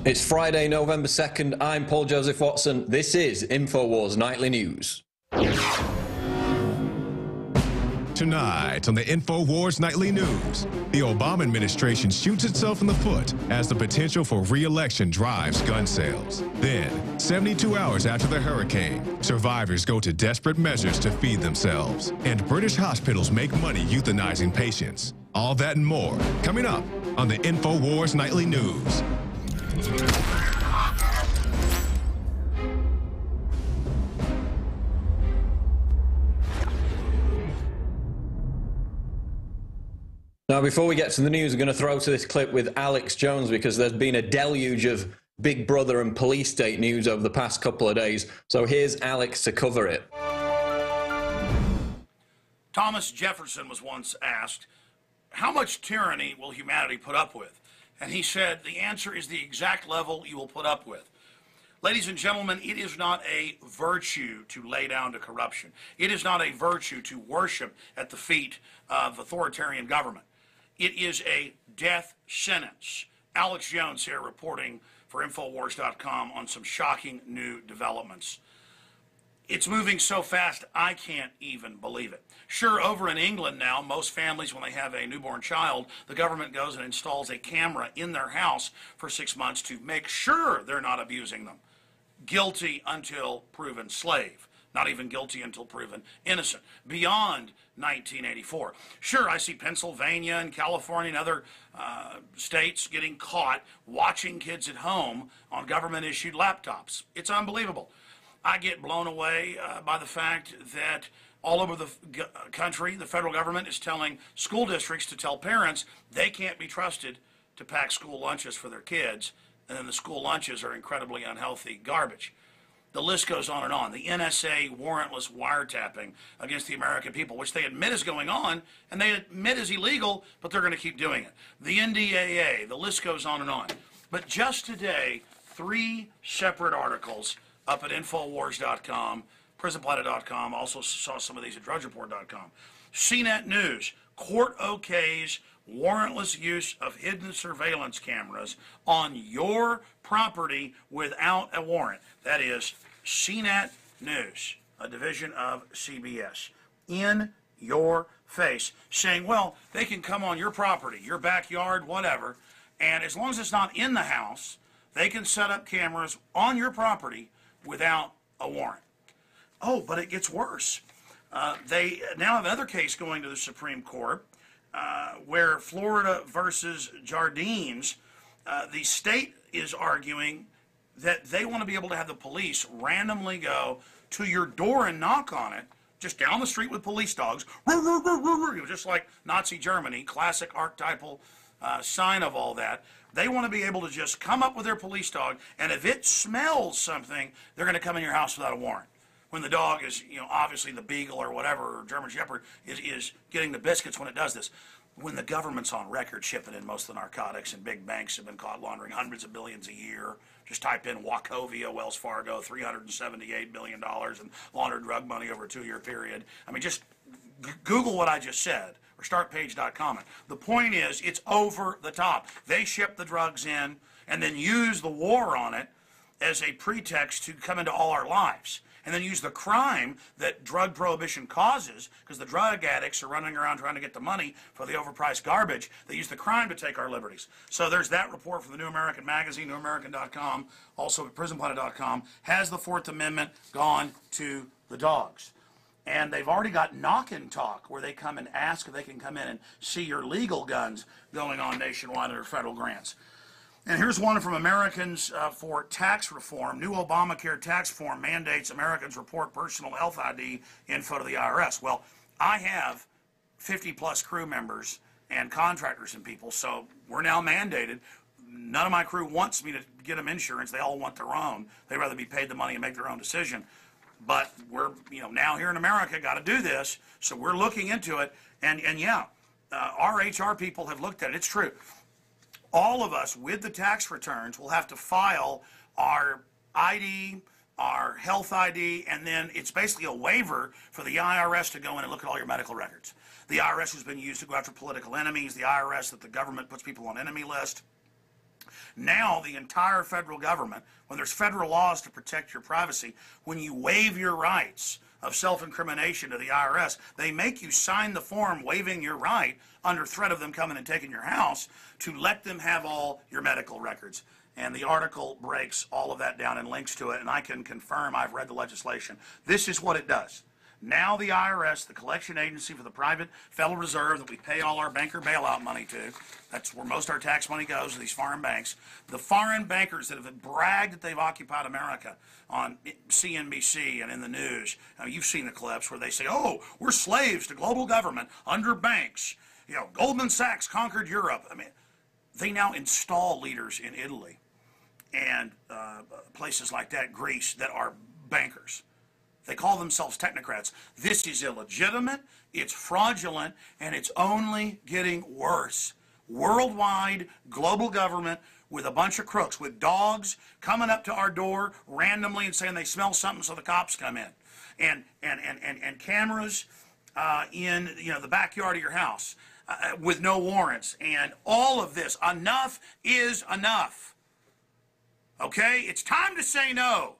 It's Friday, November 2nd. I'm Paul Joseph Watson. This is InfoWars Nightly News. Tonight on the InfoWars Nightly News, the Obama administration shoots itself in the foot as the potential for re-election drives gun sales. Then, 72 hours after the hurricane, survivors go to desperate measures to feed themselves. And British hospitals make money euthanizing patients. All that and more coming up on the InfoWars Nightly News. Now, before we get to the news, I'm going to throw to this clip with Alex Jones because there's been a deluge of Big Brother and police state news over the past couple of days. So here's Alex to cover it. Thomas Jefferson was once asked, how much tyranny will humanity put up with? And he said, the answer is the exact level you will put up with. Ladies and gentlemen, it is not a virtue to lay down to corruption. It is not a virtue to worship at the feet of authoritarian government. It is a death sentence. Alex Jones here reporting for InfoWars.com on some shocking new developments. It's moving so fast, I can't even believe it. Sure, over in England now, most families, when they have a newborn child, the government goes and installs a camera in their house for 6 months to make sure they're not abusing them. Guilty until proven slave. Not even guilty until proven innocent. Beyond 1984. Sure, I see Pennsylvania and California and other states getting caught watching kids at home on government-issued laptops. It's unbelievable. I get blown away by the fact that all over the country, the federal government is telling school districts to tell parents they can't be trusted to pack school lunches for their kids, and then the school lunches are incredibly unhealthy garbage. The list goes on and on. The NSA warrantless wiretapping against the American people, which they admit is going on, and they admit is illegal, but they're going to keep doing it. The NDAA, the list goes on and on. But just today, 3 separate articles up at InfoWars.com, PrisonPlanet.com, also saw some of these at DrudgeReport.com. CNET News, court okays warrantless use of hidden surveillance cameras on your property without a warrant. That is CNET News, a division of CBS. In your face, saying, well, they can come on your property, your backyard, whatever, and as long as it's not in the house, they can set up cameras on your property without a warrant. Oh, but it gets worse. They now have another case going to the Supreme Court where Florida versus Jardines, the state is arguing that they want to be able to have the police randomly go to your door and knock on it, just down the street with police dogs, just like Nazi Germany, classic archetypal sign of all that. They want to be able to just come up with their police dog, and if it smells something, they're going to come in your house without a warrant. When the dog is, obviously the Beagle or whatever, or German Shepherd, is getting the biscuits when it does this. When the government's on record shipping in most of the narcotics, and big banks have been caught laundering hundreds of billions a year. Just type in Wachovia, Wells Fargo, $378 billion in laundered drug money over a 2-year period. I mean, just Google what I just said, or startpage.com. The point is, it's over the top. They ship the drugs in and then use the war on it as a pretext to come into all our lives. And then use the crime that drug prohibition causes, because the drug addicts are running around trying to get the money for the overpriced garbage. They use the crime to take our liberties. So there's that report from the New American Magazine, NewAmerican.com, also at PrisonPlanet.com. Has the Fourth Amendment gone to the dogs? And they've already got knock-and talk, where they come and ask if they can come in and see your legal guns going on nationwide under federal grants. And here's one from Americans for Tax Reform. New Obamacare tax reform mandates Americans report personal health ID info to the IRS. Well, I have 50-plus crew members and contractors and people, so we're now mandated. None of my crew wants me to get them insurance. They all want their own. They'd rather be paid the money and make their own decision. But we're, now here in America, got to do this, so we're looking into it. And yeah, our HR people have looked at it. It's true. All of us with the tax returns will have to file our ID, our health ID, and then it's basically a waiver for the IRS to go in and look at all your medical records. The IRS has been used to go after political enemies, the IRS that the government puts people on enemy list. Now the entire federal government, when there's federal laws to protect your privacy, when you waive your rights of self-incrimination to the IRS, they make you sign the form waiving your right under threat of them coming and taking your house to let them have all your medical records. And the article breaks all of that down and links to it, and I can confirm I've read the legislation. This is what it does. Now the IRS, the collection agency for the private Federal Reserve that we pay all our banker bailout money to, that's where most of our tax money goes, to these foreign banks. The foreign bankers that have bragged that they've occupied America on CNBC and in the news. Now, you've seen the clips where they say, oh, we're slaves to global government under banks. You know, Goldman Sachs conquered Europe. I mean, they now install leaders in Italy and places like that, Greece, that are bankers. They call themselves technocrats. This is illegitimate, it's fraudulent, and it's only getting worse. Worldwide, global government with a bunch of crooks, with dogs coming up to our door randomly and saying they smell something, so the cops come in. And cameras in the backyard of your house with no warrants. And all of this. Enough is enough. Okay? It's time to say no.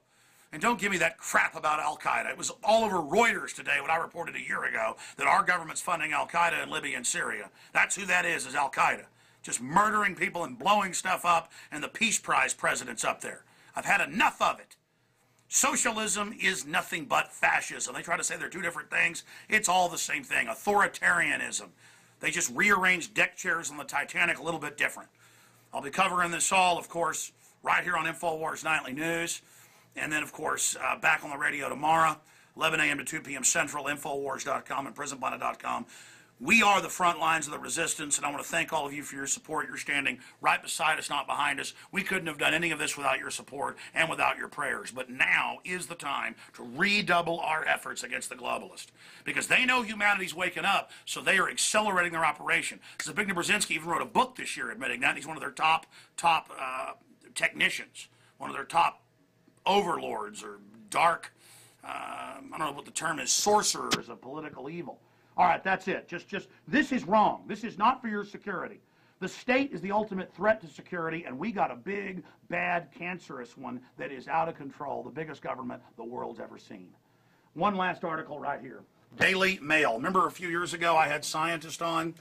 And don't give me that crap about Al-Qaeda. It was all over Reuters today when I reported a year ago that our government's funding Al-Qaeda in Libya and Syria. That's who that is Al-Qaeda. Just murdering people and blowing stuff up, and the Peace Prize president's up there. I've had enough of it. Socialism is nothing but fascism. They try to say they're two different things. It's all the same thing. Authoritarianism. They just rearrange deck chairs on the Titanic a little bit different. I'll be covering this all, of course, right here on InfoWars Nightly News. And then, of course, back on the radio tomorrow, 11 a.m. to 2 p.m. Central, InfoWars.com and PrisonPlanet.com. We are the front lines of the resistance, and I want to thank all of you for your support. You're standing right beside us, not behind us. We couldn't have done any of this without your support and without your prayers. But now is the time to redouble our efforts against the globalists, because they know humanity's waking up, so they are accelerating their operation. Zbigniew Brzezinski even wrote a book this year admitting that. He's one of their top technicians, one of their top overlords or dark, I don't know what the term is, sorcerers of political evil. All right, that's it. Just this is wrong. This is not for your security. The state is the ultimate threat to security, and we got a big, bad, cancerous one that is out of control, the biggest government the world's ever seen. One last article right here. Daily Mail. Remember a few years ago I had scientists on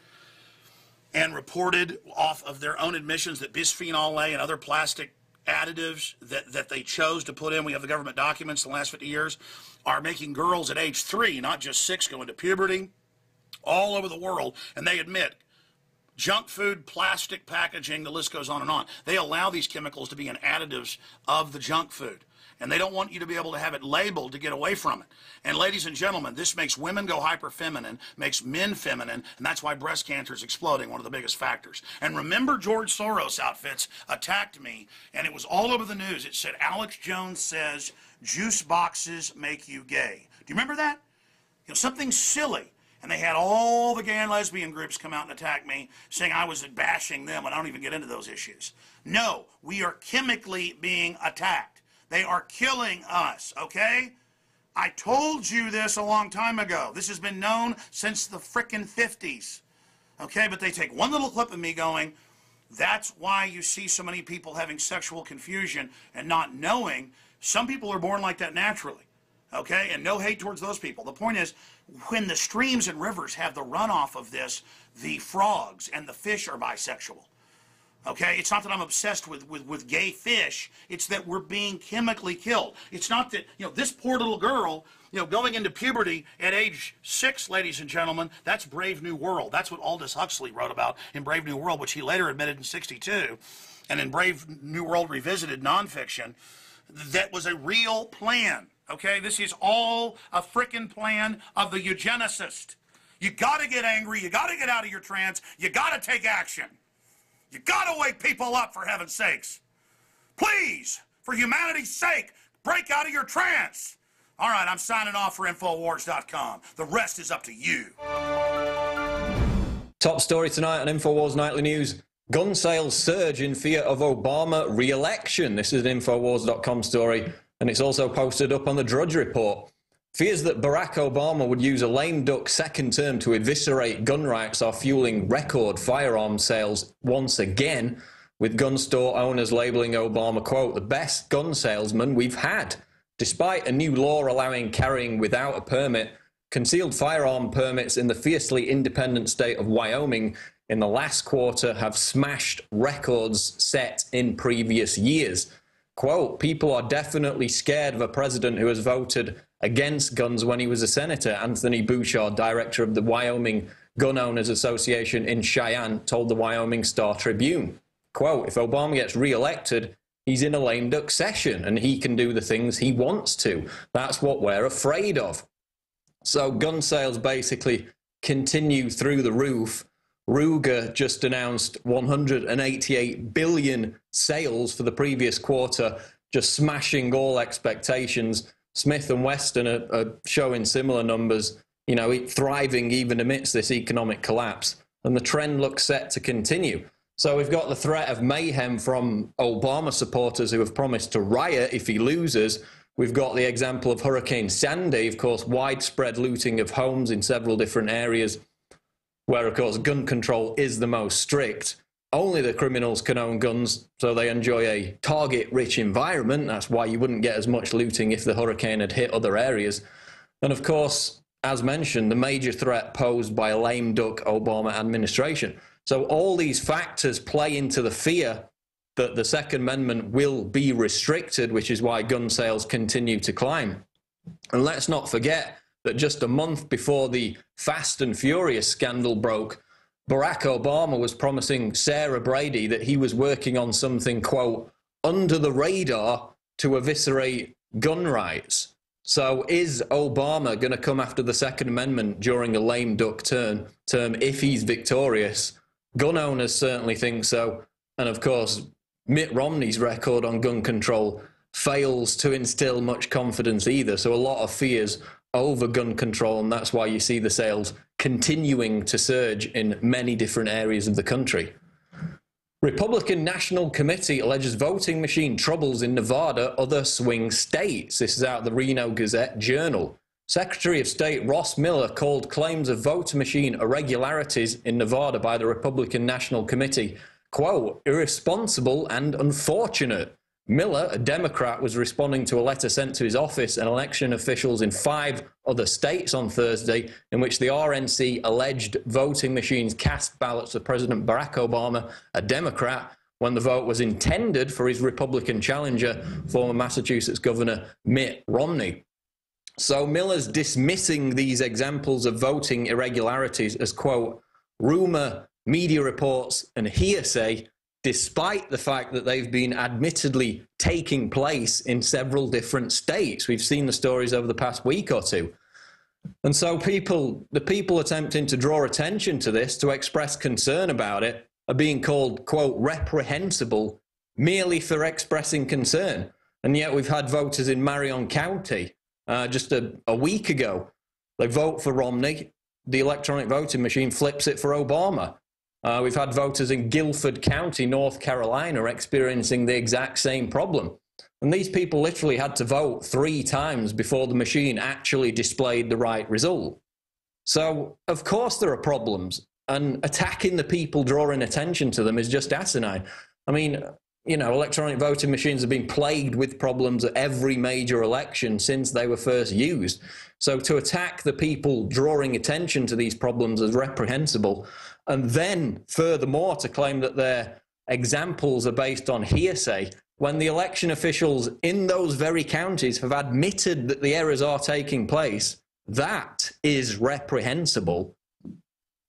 and reported off of their own admissions that bisphenol A and other plastic additives that they chose to put in, we have the government documents in the last 50 years, are making girls at age 3, not just 6, go into puberty all over the world, and they admit junk food, plastic packaging, the list goes on and on. They allow these chemicals to be in additives of the junk food, and they don't want you to be able to have it labeled to get away from it. And ladies and gentlemen, this makes women go hyper-feminine, makes men feminine, and that's why breast cancer is exploding, one of the biggest factors. And remember, George Soros outfits attacked me, and it was all over the news. It said, Alex Jones says juice boxes make you gay. Do you remember that? You know, something silly. And they had all the gay and lesbian groups come out and attack me, saying I was bashing them, and I don't even get into those issues. No, we are chemically being attacked. They are killing us, okay? I told you this a long time ago. This has been known since the frickin' 50s, okay? But they take one little clip of me going, that's why you see so many people having sexual confusion and not knowing. Some people are born like that naturally, okay? And no hate towards those people. The point is, when the streams and rivers have the runoff of this, the frogs and the fish are bisexual. Okay, it's not that I'm obsessed with gay fish. It's that we're being chemically killed. It's not that, this poor little girl, going into puberty at age 6, ladies and gentlemen, that's Brave New World. That's what Aldous Huxley wrote about in Brave New World, which he later admitted in '62. And in Brave New World Revisited nonfiction, that was a real plan. Okay, this is all a frickin' plan of the eugenicist. You gotta get angry. You gotta get out of your trance. You gotta take action. You gotta wake people up, for heaven's sakes. Please, for humanity's sake, break out of your trance. All right, I'm signing off for InfoWars.com. The rest is up to you. Top story tonight on InfoWars Nightly News. Gun sales surge in fear of Obama re-election. This is an InfoWars.com story, and it's also posted up on the Drudge Report. Fears that Barack Obama would use a lame duck second term to eviscerate gun rights are fueling record firearms sales once again. with gun store owners labeling Obama, quote, the best gun salesman we've had. Despite a new law allowing carrying without a permit, concealed firearm permits in the fiercely independent state of Wyoming in the last quarter have smashed records set in previous years. Quote, people are definitely scared of a president who has voted against guns when he was a senator, Anthony Bouchard, director of the Wyoming Gun Owners Association in Cheyenne, told the Wyoming Star Tribune. Quote, if Obama gets re-elected, he's in a lame duck session and he can do the things he wants to. That's what we're afraid of. So gun sales basically continue through the roof. Ruger just announced 188 billion sales for the previous quarter, just smashing all expectations. Smith & Wesson are showing similar numbers, you know, thriving even amidst this economic collapse. And the trend looks set to continue. So we've got the threat of mayhem from Obama supporters who have promised to riot if he loses. We've got the example of Hurricane Sandy, of course, widespread looting of homes in several different areas, where, of course, gun control is the most strict. Only the criminals can own guns, so they enjoy a target-rich environment. That's why you wouldn't get as much looting if the hurricane had hit other areas. And, of course, as mentioned, the major threat posed by a lame duck Obama administration. So all these factors play into the fear that the Second Amendment will be restricted, which is why gun sales continue to climb. And let's not forget that just a month before the Fast and Furious scandal broke, Barack Obama was promising Sarah Brady that he was working on something, quote, under the radar to eviscerate gun rights. So is Obama going to come after the Second Amendment during a lame duck term if he's victorious? Gun owners certainly think so. And of course, Mitt Romney's record on gun control fails to instill much confidence either. So a lot of fears over gun control, and that's why you see the sales continuing to surge in many different areas of the country. Republican National Committee alleges voting machine troubles in Nevada, other swing states. This is out of the Reno Gazette-Journal. Secretary of State Ross Miller called claims of voter machine irregularities in Nevada by the Republican National Committee, quote, irresponsible and unfortunate. Miller, a Democrat, was responding to a letter sent to his office and election officials in 5 other states on Thursday, in which the RNC alleged voting machines cast ballots for President Barack Obama, a Democrat, when the vote was intended for his Republican challenger, former Massachusetts Governor Mitt Romney. So Miller's dismissing these examples of voting irregularities as, quote, rumor, media reports, and hearsay, despite the fact that they've been admittedly taking place in several different states. We've seen the stories over the past week or two. And so the people attempting to draw attention to this, to express concern about it, are being called, quote, reprehensible merely for expressing concern. And yet we've had voters in Marion County just a week ago. They vote for Romney. The electronic voting machine flips it for Obama. We've had voters in Guilford County, North Carolina, experiencing the exact same problem. And these people literally had to vote 3 times before the machine actually displayed the right result. So, of course, there are problems. And attacking the people, drawing attention to them, is just asinine. I mean, you know, electronic voting machines have been plagued with problems at every major election since they were first used. So to attack the people drawing attention to these problems is reprehensible. And then, furthermore, to claim that their examples are based on hearsay, when the election officials in those very counties have admitted that the errors are taking place, that is reprehensible.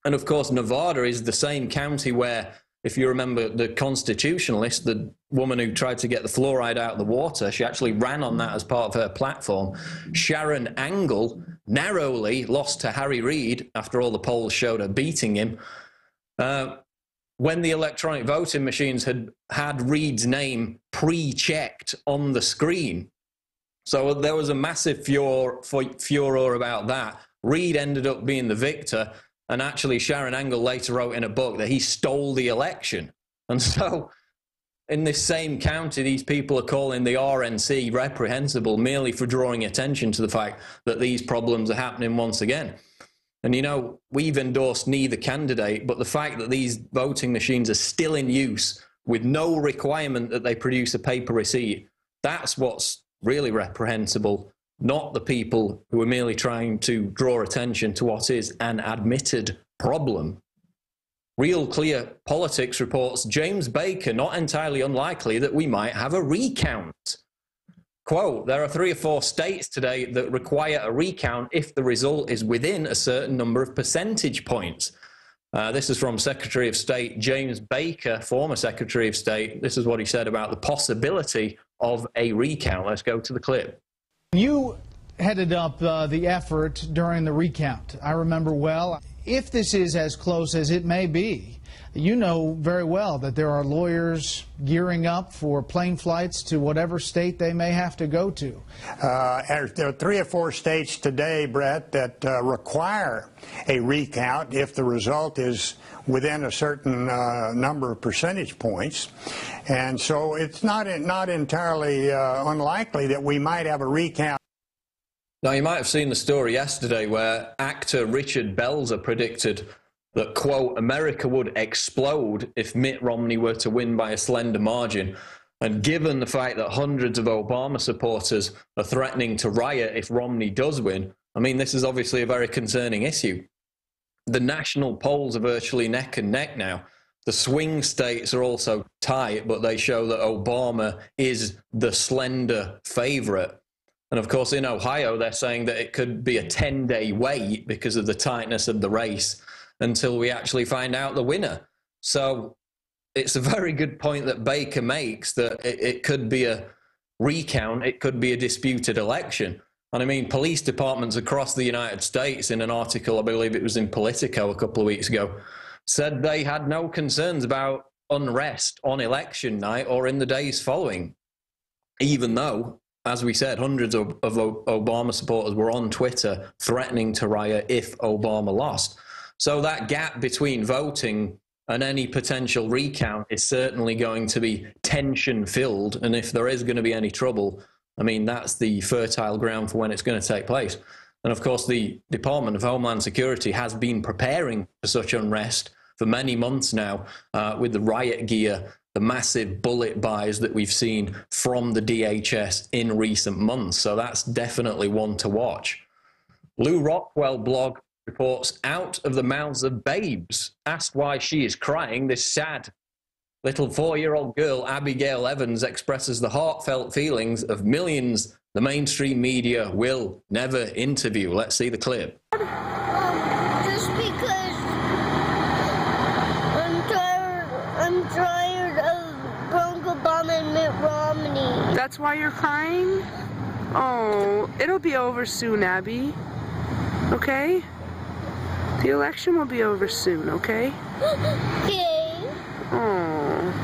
And of course, Nevada is the same county where, if you remember the constitutionalist, the woman who tried to get the fluoride out of the water, she actually ran on that as part of her platform. Sharon Angle narrowly lost to Harry Reid after all the polls showed her beating him. When the electronic voting machines had Reid's name pre-checked on the screen. So there was a massive furor about that. Reid ended up being the victor, and actually Sharon Angle later wrote in a book that he stole the election. And so in this same county, these people are calling the RNC reprehensible merely for drawing attention to the fact that these problems are happening once again. And, you know, we've endorsed neither candidate, but the fact that these voting machines are still in use with no requirement that they produce a paper receipt. That's what's really reprehensible, not the people who are merely trying to draw attention to what is an admitted problem. Real Clear Politics reports James Baker not entirely unlikely that we might have a recount. Quote, there are 3 or 4 states today that require a recount if the result is within a certain number of percentage points. This is from Secretary of State James Baker, former Secretary of State. This is what he said about the possibility of a recount. Let's go to the clip. You headed up the effort during the recount. I remember well. If this is as close as it may be, you know very well that there are lawyers gearing up for plane flights to whatever state they may have to go to. There are 3 or 4 states today, Brett, that require a recount if the result is within a certain number of percentage points. And so it's not entirely unlikely that we might have a recount. Now, you might have seen the story yesterday where actor Richard Belzer predicted that, quote, America would explode if Mitt Romney were to win by a slender margin. And given the fact that hundreds of Obama supporters are threatening to riot if Romney does win, I mean, this is obviously a very concerning issue. The national polls are virtually neck and neck now. The swing states are also tight, but they show that Obama is the slender favorite. And of course, in Ohio, they're saying that it could be a 10-day wait because of the tightness of the race until we actually find out the winner. So it's a very good point that Baker makes, that it could be a recount, it could be a disputed election. And I mean, police departments across the United States, in an article, I believe it was in Politico a couple of weeks ago, said they had no concerns about unrest on election night or in the days following, even though, as we said, hundreds of Obama supporters were on Twitter threatening to riot if Obama lost. So that gap between voting and any potential recount is certainly going to be tension-filled. And if there is going to be any trouble, I mean, that's the fertile ground for when it's going to take place. And of course, the Department of Homeland Security has been preparing for such unrest for many months now, with the riot gear, the massive bullet buys that we've seen from the DHS in recent months. So that's definitely one to watch. Lou Rockwell blog reports out of the mouths of babes. Asked why she is crying, this sad little 4-year-old girl, Abigail Evans, expresses the heartfelt feelings of millions the mainstream media will never interview. Let's see the clip. Just because I'm tired of Barack Obama and Mitt Romney. That's why you're crying? Oh, it'll be over soon, Abby. Okay? The election will be over soon, okay? Okay. Oh.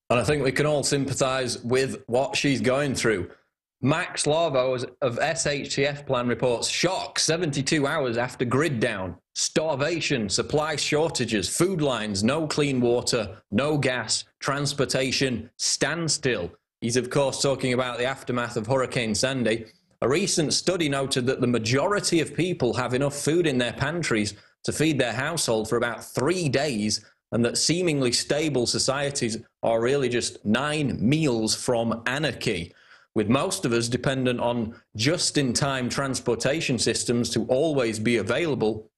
And I think we can all sympathise with what she's going through. Max Larvo of SHTF Plan reports shock 72 hours after grid down, starvation, supply shortages, food lines, no clean water, no gas, transportation, standstill. He's, of course, talking about the aftermath of Hurricane Sandy. A recent study noted that the majority of people have enough food in their pantries to feed their household for about 3 days, and that seemingly stable societies are really just 9 meals from anarchy, with most of us dependent on just-in-time transportation systems to always be available.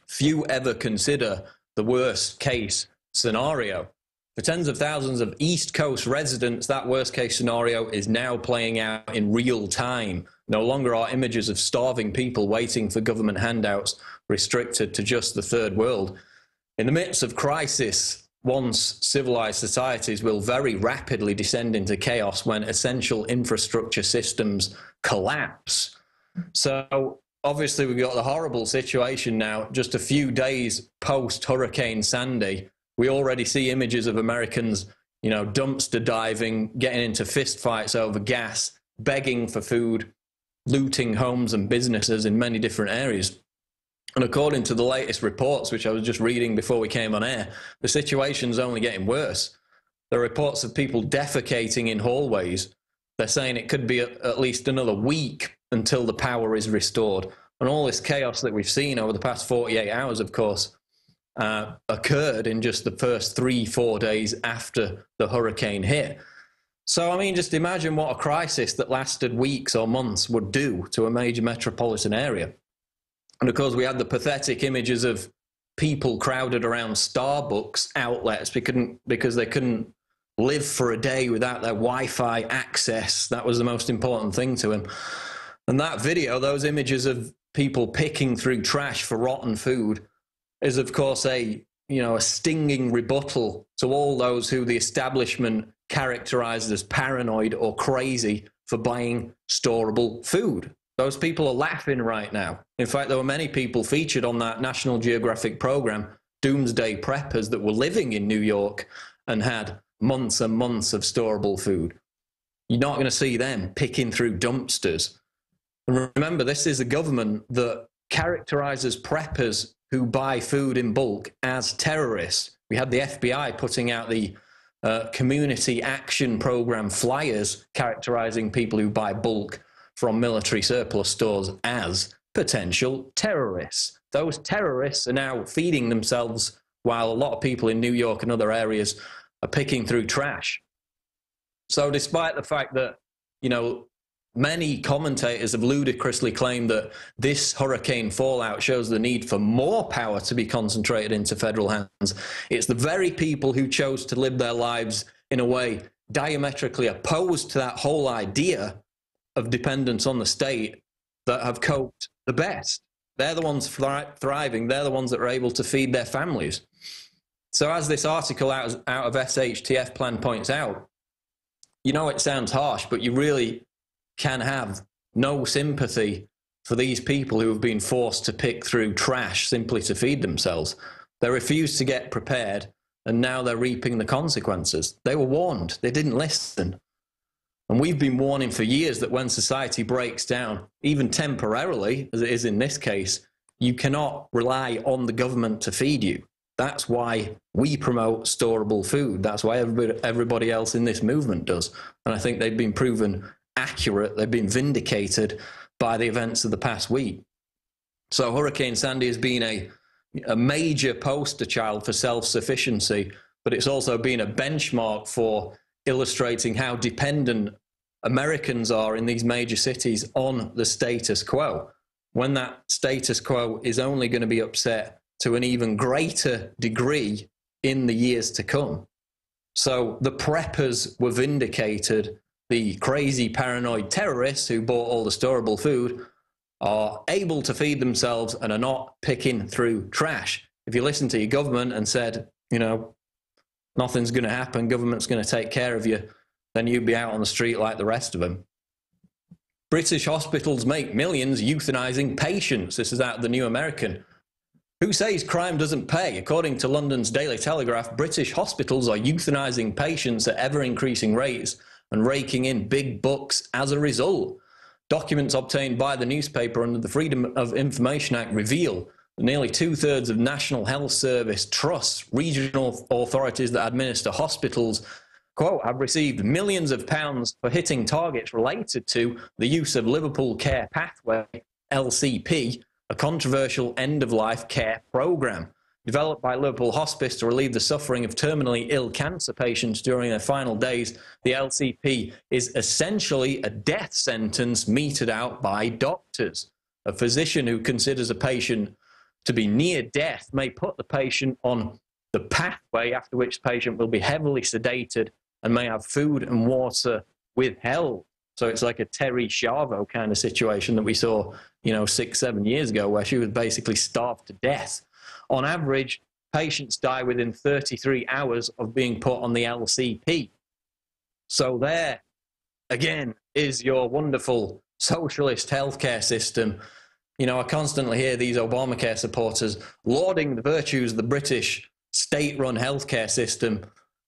Few ever consider the worst-case scenario. For tens of thousands of East Coast residents, that worst-case scenario is now playing out in real time. No longer are images of starving people waiting for government handouts restricted to just the third world. In the midst of crisis, once civilized societies will very rapidly descend into chaos when essential infrastructure systems collapse. So obviously we've got the horrible situation now, just a few days post-Hurricane Sandy. We already see images of Americans, you know, dumpster diving, getting into fistfights over gas, begging for food, looting homes and businesses in many different areas. And according to the latest reports, which I was just reading before we came on air, the situation's only getting worse. There are reports of people defecating in hallways. They're saying it could be at least another week until the power is restored. And all this chaos that we've seen over the past 48 hours, of course, occurred in just the first 3-4 days after the hurricane hit. So, I mean, just imagine what a crisis that lasted weeks or months would do to a major metropolitan area. And of course, we had the pathetic images of people crowded around Starbucks outlets because they couldn't live for a day without their Wi-Fi access. That was the most important thing to him. And that video, those images of people picking through trash for rotten food, is of course a stinging rebuttal to all those who the establishment characterized as paranoid or crazy for buying storable food. Those people are laughing right now. In fact, there were many people featured on that National Geographic program, Doomsday Preppers, that were living in New York and had months and months of storable food. You're not going to see them picking through dumpsters. And remember, this is a government that characterizes preppers who buy food in bulk as terrorists. We had the FBI putting out the community action program flyers characterizing people who buy bulk from military surplus stores as potential terrorists. Those terrorists are now feeding themselves while a lot of people in New York and other areas are picking through trash. So despite the fact that, many commentators have ludicrously claimed that this hurricane fallout shows the need for more power to be concentrated into federal hands, it's the very people who chose to live their lives in a way diametrically opposed to that whole idea of dependence on the state that have coped the best. They're the ones thriving. They're the ones that are able to feed their families. So as this article out of SHTF Plan points out, it sounds harsh, but you really can have no sympathy for these people who have been forced to pick through trash simply to feed themselves. They refused to get prepared, and now they're reaping the consequences. They were warned. They didn't listen. And we've been warning for years that when society breaks down, even temporarily, as it is in this case, you cannot rely on the government to feed you. That's why we promote storable food. That's why everybody else in this movement does. And I think they've been proven accurate. They've been vindicated by the events of the past week. So Hurricane Sandy has been a major poster child for self-sufficiency, but it's also been a benchmark for illustrating how dependent Americans are in these major cities on the status quo, when that status quo is only going to be upset to an even greater degree in the years to come. So the preppers were vindicated. The crazy paranoid terrorists who bought all the storable food are able to feed themselves and are not picking through trash. If you listen to your government and said, nothing's going to happen, government's going to take care of you, then you'd be out on the street like the rest of them. British hospitals make millions euthanizing patients. This is out of the New American. Who says crime doesn't pay? According to London's Daily Telegraph, British hospitals are euthanizing patients at ever-increasing rates and raking in big bucks as a result. Documents obtained by the newspaper under the Freedom of Information Act reveal nearly 2/3 of National Health Service trusts, regional authorities that administer hospitals, quote, have received millions of pounds for hitting targets related to the use of Liverpool Care Pathway, LCP, a controversial end-of-life care programme. Developed by Liverpool Hospice to relieve the suffering of terminally ill cancer patients during their final days, the LCP is essentially a death sentence meted out by doctors. A physician who considers a patient to be near death may put the patient on the pathway, after which the patient will be heavily sedated and may have food and water withheld. So it's like a Terry Schiavo kind of situation that we saw, 6-7 years ago, where she was basically starved to death. On average, patients die within 33 hours of being put on the LCP. So there, again, is your wonderful socialist healthcare system. I constantly hear these Obamacare supporters lauding the virtues of the British state-run healthcare system.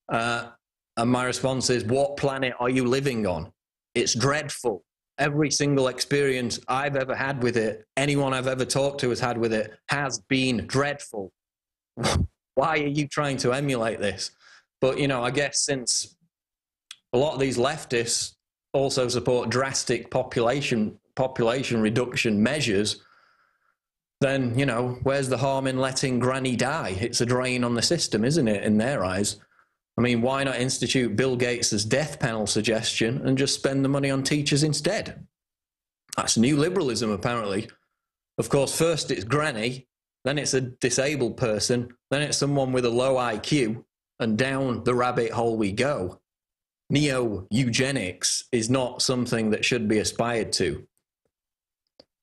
And my response is, what planet are you living on? It's dreadful. Every single experience I've ever had with it, anyone I've ever talked to has had with it, has been dreadful. Why are you trying to emulate this? But, I guess since a lot of these leftists also support drastic population reduction measures, then, you know, where's the harm in letting Granny die? It's a drain on the system, isn't it, in their eyes? I mean, why not institute Bill Gates' death panel suggestion and just spend the money on teachers instead? That's new liberalism, apparently. Of course, first it's Granny, then it's a disabled person, then it's someone with a low IQ, and down the rabbit hole we go. Neo-eugenics is not something that should be aspired to.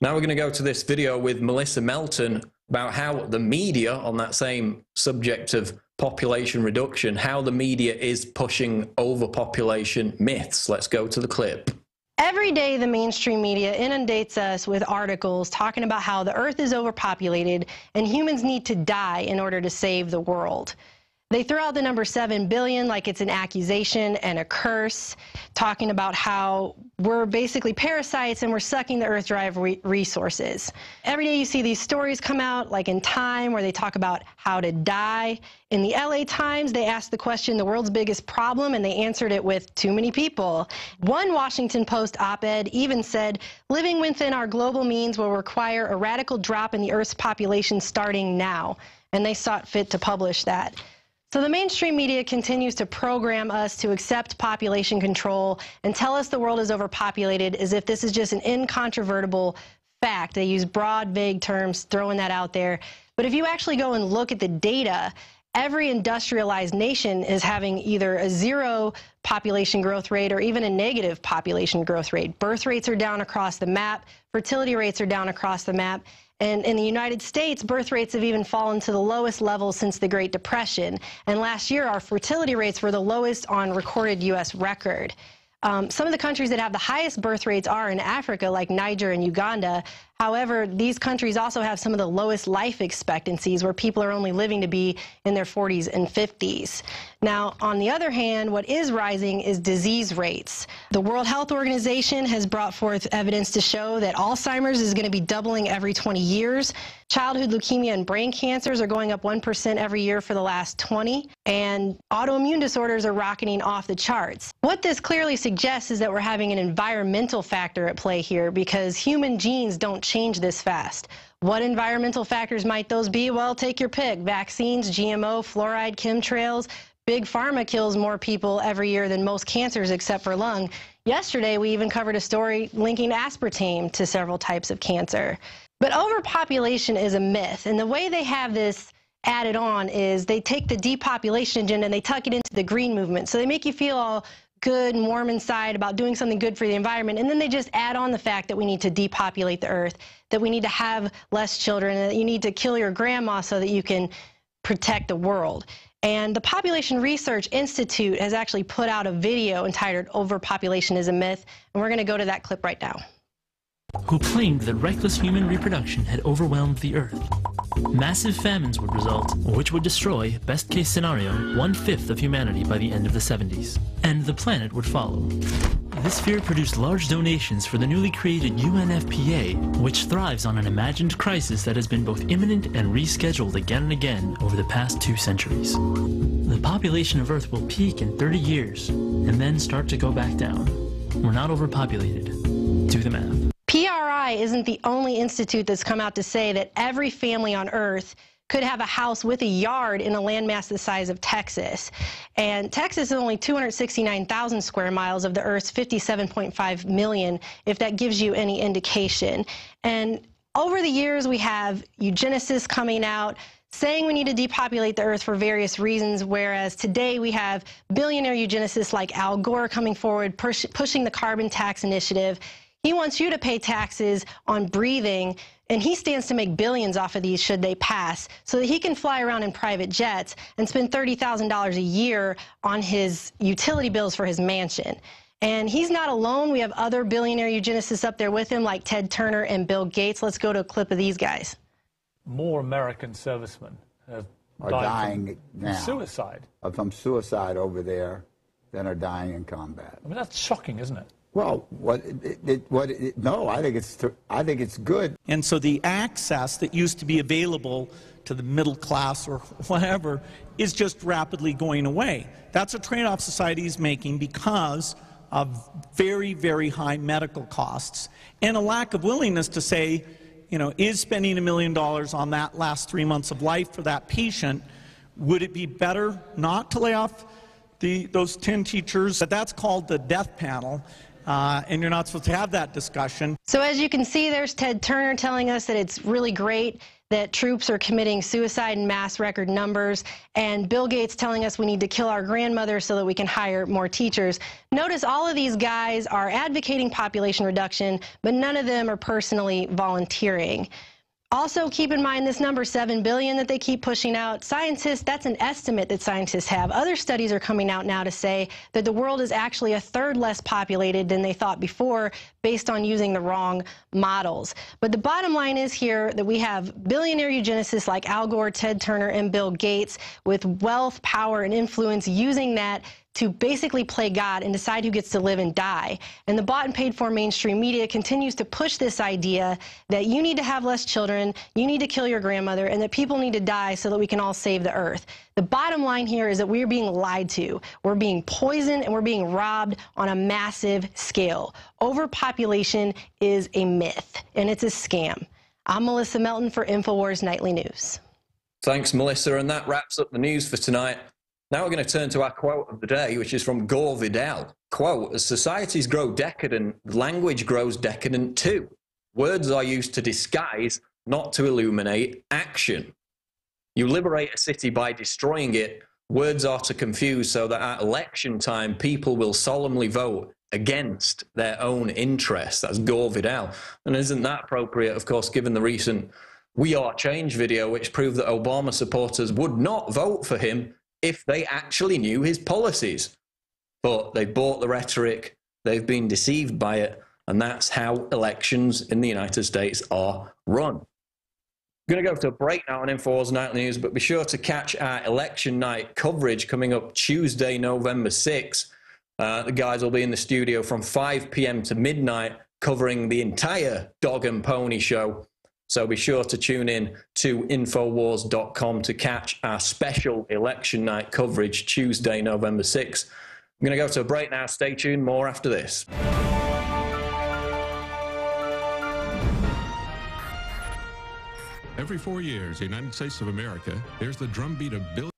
Now we're going to go to this video with Melissa Melton about how the media, on that same subject of population reduction, how the media is pushing overpopulation myths. Let's go to the clip. Every day, the mainstream media inundates us with articles talking about how the Earth is overpopulated and humans need to die in order to save the world. They throw out the number 7 billion like it's an accusation and a curse, talking about how we're basically parasites and we're sucking the Earth dry of resources. Every day you see these stories come out, like in Time, where they talk about how to die. In the LA Times, they asked the question, the world's biggest problem, and they answered it with too many people. One Washington Post op-ed even said, living within our global means will require a radical drop in the Earth's population starting now. And they sought fit to publish that. So the mainstream media continues to program us to accept population control and tell us the world is overpopulated as if this is just an incontrovertible fact. They use broad, vague terms, throwing that out there. But if you actually go and look at the data, every industrialized nation is having either a 0 population growth rate or even a negative population growth rate. Birth rates are down across the map. Fertility rates are down across the map. And in the United States, birth rates have even fallen to the lowest levels since the Great Depression. And last year, our fertility rates were the lowest on recorded U.S. record. Some of the countries that have the highest birth rates are in Africa, like Niger and Uganda. However, these countries also have some of the lowest life expectancies, where people are only living to be in their 40s and 50s. Now, on the other hand, what is rising is disease rates. The World Health Organization has brought forth evidence to show that Alzheimer's is going to be doubling every 20 years. Childhood leukemia and brain cancers are going up 1% every year for the last 20, and autoimmune disorders are rocketing off the charts. What this clearly suggests is that we're having an environmental factor at play here, because human genes don't change this fast. What environmental factors might those be? Well, take your pick. Vaccines, GMO, fluoride, chemtrails. Big Pharma kills more people every year than most cancers except for lung. Yesterday, we even covered a story linking aspartame to several types of cancer. But overpopulation is a myth, and the way they have this added on is they take the depopulation agenda and they tuck it into the green movement. So they make you feel all good and warm inside about doing something good for the environment, and then they just add on the fact that we need to depopulate the Earth, that we need to have less children, and that you need to kill your grandma so that you can protect the world. And the Population Research Institute has actually put out a video entitled Overpopulation is a Myth, and we're going to go to that clip right now. Who claimed that reckless human reproduction had overwhelmed the Earth. Massive famines would result, which would destroy, best case scenario, 1/5 of humanity by the end of the 70s. And the planet would follow. This fear produced large donations for the newly created UNFPA, which thrives on an imagined crisis that has been both imminent and rescheduled again and again over the past 2 centuries. The population of Earth will peak in 30 years, and then start to go back down. We're not overpopulated. Do the math. PRI isn't the only institute that's come out to say that every family on Earth could have a house with a yard in a landmass the size of Texas. And Texas is only 269,000 square miles of the Earth's 57.5 million, if that gives you any indication. And over the years, we have eugenicists coming out saying we need to depopulate the Earth for various reasons, whereas today we have billionaire eugenicists like Al Gore coming forward, pushing the carbon tax initiative. He wants you to pay taxes on breathing, and he stands to make billions off of these should they pass, so that he can fly around in private jets and spend $30,000 a year on his utility bills for his mansion. And he's not alone. We have other billionaire eugenicists up there with him, like Ted Turner and Bill Gates. Let's go to a clip of these guys. More American servicemen are dying now suicide. From suicide over there than are dying in combat. I mean, that's shocking, isn't it? Well, no, I think it's good. And so the access that used to be available to the middle class or whatever is just rapidly going away. That's a trade-off society is making because of very, very high medical costs and a lack of willingness to say, is spending $1 million on that last 3 months of life for that patient, would it be better not to lay off those 10 teachers? That's called the death panel, and you're not supposed to have that discussion. So as you can see, there's Ted Turner telling us that it's really great that troops are committing suicide in mass record numbers, and Bill Gates telling us we need to kill our grandmothers so that we can hire more teachers. Notice all of these guys are advocating population reduction, but none of them are personally volunteering. Also, keep in mind this number 7 billion that they keep pushing out. Scientists, that's an estimate that scientists have. Other studies are coming out now to say that the world is actually a third less populated than they thought before based on using the wrong models. But the bottom line is here that we have billionaire eugenicists like Al Gore, Ted Turner, and Bill Gates with wealth, power, and influence using that to basically play God and decide who gets to live and die. And the bought and paid for mainstream media continues to push this idea that you need to have less children, you need to kill your grandmother, and that people need to die so that we can all save the earth. The bottom line here is that we're being lied to. We're being poisoned and we're being robbed on a massive scale. Overpopulation is a myth and it's a scam. I'm Melissa Melton for InfoWars Nightly News. Thanks, Melissa, and that wraps up the news for tonight. Now we're going to turn to our quote of the day, which is from Gore Vidal. Quote, as societies grow decadent, language grows decadent too. Words are used to disguise, not to illuminate action. You liberate a city by destroying it. Words are to confuse so that at election time, people will solemnly vote against their own interests. That's Gore Vidal. And isn't that appropriate, of course, given the recent We Are Change video, which proved that Obama supporters would not vote for him if they actually knew his policies. But they've bought the rhetoric, they've been deceived by it, and that's how elections in the United States are run. I'm going to go to a break now on InfoWars Nightly News, but be sure to catch our election night coverage coming up Tuesday, November 6th. The guys will be in the studio from 5 p.m. to midnight covering the entire Dog and Pony show. So be sure to tune in to Infowars.com to catch our special election night coverage Tuesday, November 6th. I'm going to go to a break now. Stay tuned. More after this. Every 4 years, the United States of America hears the drumbeat of billions.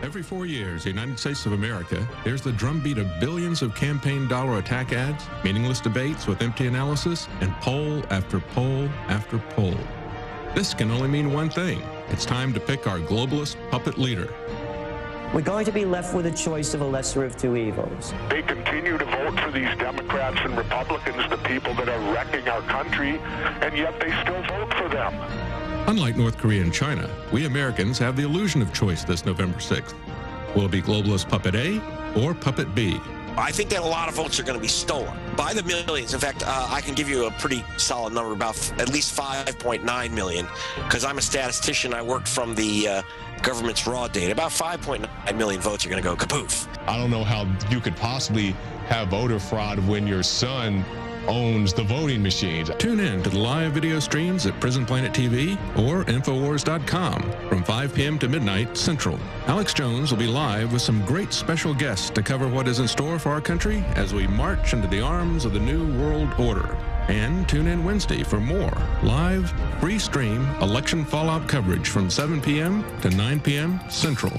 Every 4 years, the United States of America hears the drumbeat of billions of campaign dollar attack ads, meaningless debates with empty analysis, and poll after poll after poll. This can only mean one thing. It's time to pick our globalist puppet leader. We're going to be left with a choice of a lesser of two evils. They continue to vote for these Democrats and Republicans, the people that are wrecking our country, and yet they still vote for them. Unlike North Korea and China, we Americans have the illusion of choice this November 6th. Will it be globalist puppet A or puppet B? I think that a lot of votes are going to be stolen by the millions. In fact, I can give you a pretty solid number, about at least 5.9 million, because I'm a statistician. I worked from the government's raw data. About 5.9 million votes are going to go kapoof. I don't know how you could possibly have voter fraud when your son owns the voting machines. Tune in to the live video streams at Prison Planet TV or Infowars.com from 5 p.m. to midnight Central. Alex Jones will be live with some great special guests to cover what is in store for our country as we march into the arms of the new world order. And tune in Wednesday for more live, free stream election fallout coverage from 7 p.m. to 9 p.m. Central.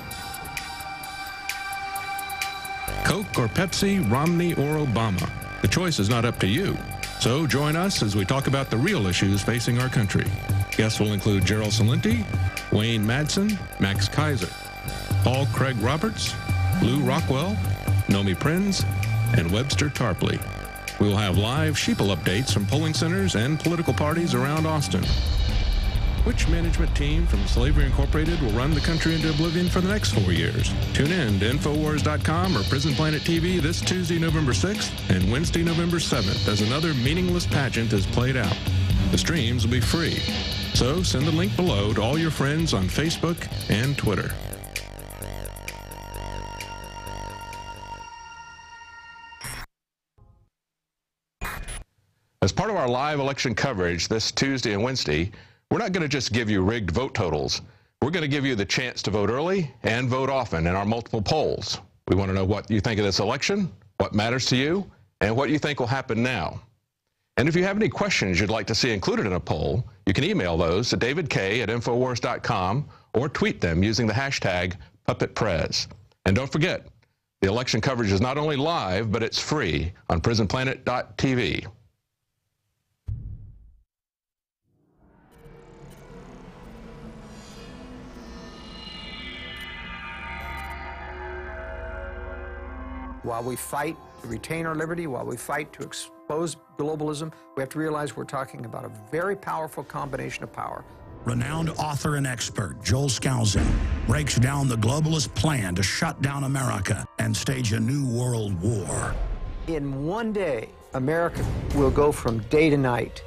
Coke or Pepsi, Romney or Obama? The choice is not up to you. So join us as we talk about the real issues facing our country. Guests will include Gerald Celente, Wayne Madsen, Max Kaiser, Paul Craig Roberts, Lou Rockwell, Nomi Prinz, and Webster Tarpley. We will have live sheeple updates from polling centers and political parties around Austin. Which management team from Slavery Incorporated will run the country into oblivion for the next 4 years? Tune in to Infowars.com or Prison Planet TV this Tuesday, November 6th and Wednesday, November 7th as another meaningless pageant is played out. The streams will be free, so send the link below to all your friends on Facebook and Twitter. As part of our live election coverage this Tuesday and Wednesday, we're not going to just give you rigged vote totals. We're going to give you the chance to vote early and vote often in our multiple polls. We want to know what you think of this election, what matters to you, and what you think will happen now. And if you have any questions you'd like to see included in a poll, you can email those to davidk@infowars.com or tweet them using the hashtag #PuppetPrez. And don't forget, the election coverage is not only live, but it's free on prisonplanet.tv. While we fight to retain our liberty, while we fight to expose globalism, we have to realize we're talking about a very powerful combination of power. Renowned author and expert Joel Skousen breaks down the globalist plan to shut down America and stage a new world war. In one day, America will go from day to night.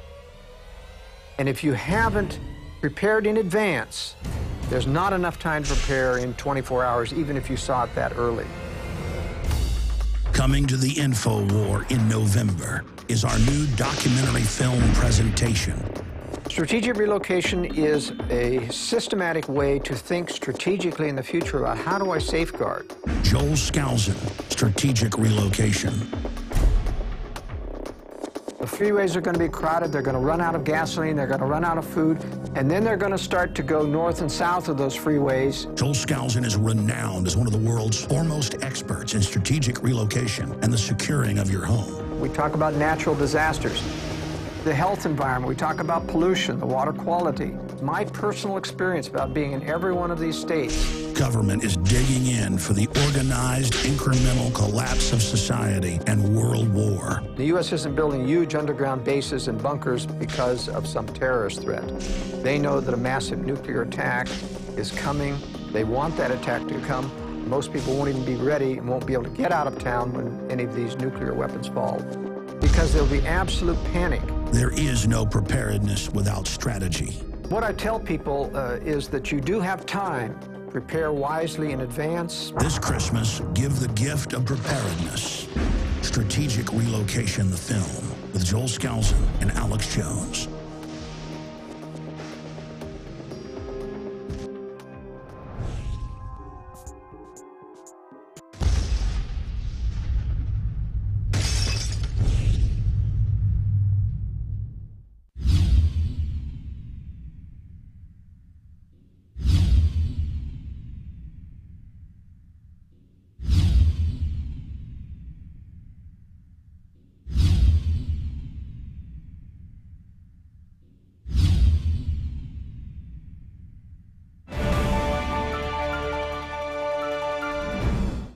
And if you haven't prepared in advance, there's not enough time to prepare in 24 hours, even if you saw it that early. Coming to the InfoWar in November is our new documentary film presentation. Strategic relocation is a systematic way to think strategically in the future about how do I safeguard. Joel Skousen, Strategic Relocation. The freeways are going to be crowded, they're going to run out of gasoline, they're going to run out of food, and then they're going to start to go north and south of those freeways. Joel Skousen is renowned as one of the world's foremost experts in strategic relocation and the securing of your home. We talk about natural disasters, the health environment, we talk about pollution, the water quality. My personal experience about being in every one of these states. Government is digging in for the organized, incremental collapse of society and world war. The U.S. isn't building huge underground bases and bunkers because of some terrorist threat. They know that a massive nuclear attack is coming. They want that attack to come. Most people won't even be ready and won't be able to get out of town when any of these nuclear weapons fall, because there'll be absolute panic. There is no preparedness without strategy. What I tell people is that you do have time. Prepare wisely in advance. This Christmas, give the gift of preparedness. Strategic Relocation, the film, with Joel Skousen and Alex Jones.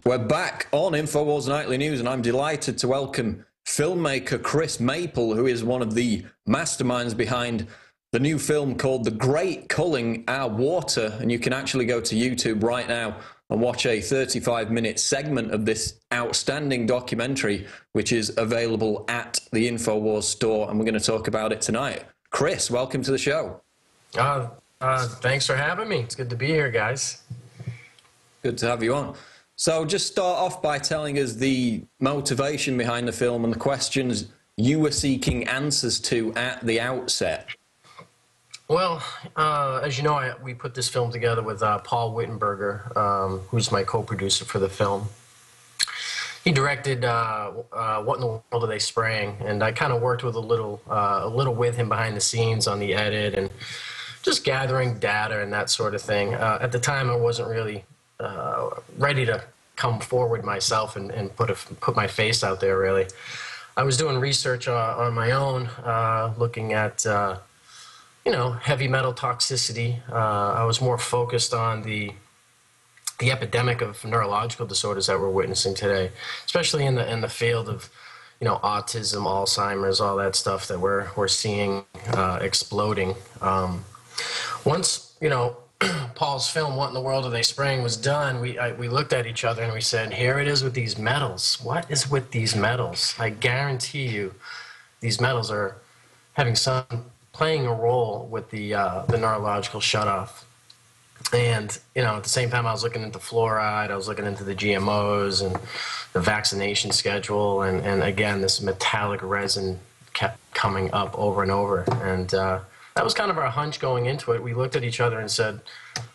We're back on InfoWars Nightly News, and I'm delighted to welcome filmmaker Chris Maple, who is one of the masterminds behind the new film called The Great Culling Our Water. And you can actually go to YouTube right now and watch a 35-minute segment of this outstanding documentary, which is available at the InfoWars store, and we're going to talk about it tonight. Chris, welcome to the show. Thanks for having me. It's good to be here, guys. Good to have you on. So just start off by telling us the motivation behind the film and the questions you were seeking answers to at the outset. Well, as you know, we put this film together with Paul Wittenberger, who's my co-producer for the film. He directed What in the World Are They Spraying? And I kind of worked with a little with him behind the scenes on the edit and just gathering data and that sort of thing. At the time, I wasn't really ready to come forward myself and put my face out there, really. I was doing research on my own, looking at heavy metal toxicity. I was more focused on the epidemic of neurological disorders that we're witnessing today, especially in the field of autism, Alzheimer's, all that stuff that we're seeing exploding. Once Paul's film, What in the World Are They Spraying, was done, we looked at each other and we said, here it is with these metals. What is with these metals? I guarantee you these metals are playing a role with the neurological shutoff. And, at the same time I was looking into fluoride, I was looking into the GMOs and the vaccination schedule, and again, this metallic resin kept coming up over and over. And that was kind of our hunch going into it. We looked at each other and said,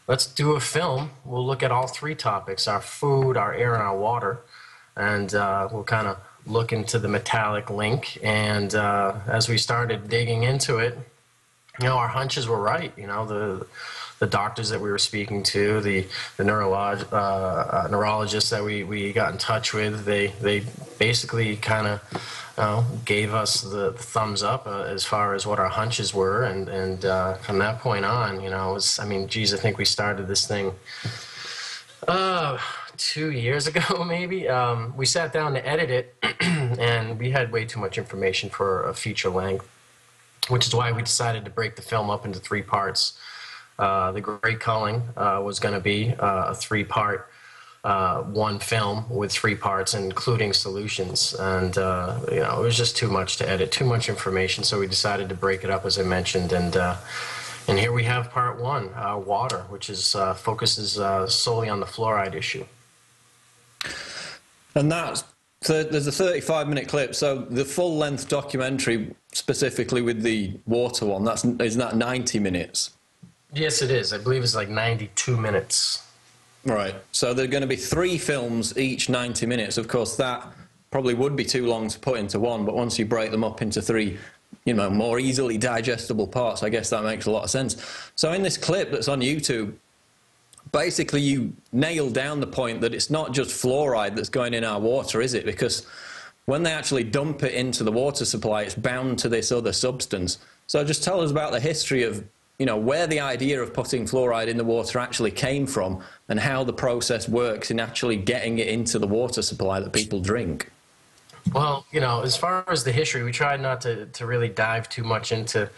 let's do a film. We'll look at all three topics, our food, our air, and our water. And we'll kind of look into the metallic link. And as we started digging into it, you know, our hunches were right. You know, the doctors that we were speaking to, the neurologists that we got in touch with, they basically kind of gave us the thumbs up as far as what our hunches were, and from that point on, you know, it was, I mean, geez, I think we started this thing 2 years ago, maybe. We sat down to edit it, and we had way too much information for a feature length, which is why we decided to break the film up into 3 parts. The Great Culling was going to be a 3-part one film with 3 parts, including solutions, and you know, it was just too much to edit, too much information, so we decided to break it up, as I mentioned, and here we have part 1, water, which is focuses solely on the fluoride issue. And there's a 35-minute clip, so the full-length documentary, specifically with the water one, isn't that 90 minutes? Yes, it is. I believe it's like 92 minutes. Right. So there are going to be 3 films, each 90 minutes. Of course, that probably would be too long to put into one, but once you break them up into 3, you know, more easily digestible parts, I guess that makes a lot of sense. So in this clip that's on YouTube, basically you nail down the point that it's not just fluoride that's going in our water, is it? Because when they actually dump it into the water supply, it's bound to this other substance. So just tell us about the history of, you know, where the idea of putting fluoride in the water actually came from, and how the process works in actually getting it into the water supply that people drink. Well, you know, as far as the history, we tried not to really dive too much into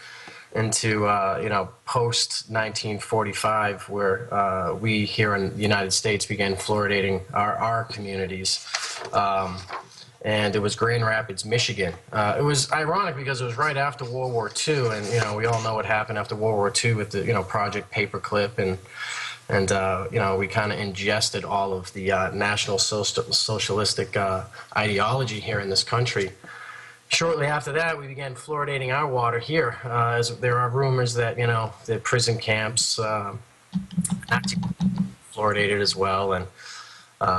you know, post-1945, where we here in the United States began fluoridating our communities. And it was Grand Rapids, Michigan. It was ironic because it was right after World War II, and you know, we all know what happened after World War II with the, you know, Project Paperclip, and you know, we kind of ingested all of the National Socialistic ideology here in this country. Shortly after that, we began fluoridating our water here, as there are rumors that, you know, the prison camps actually fluoridated as well, and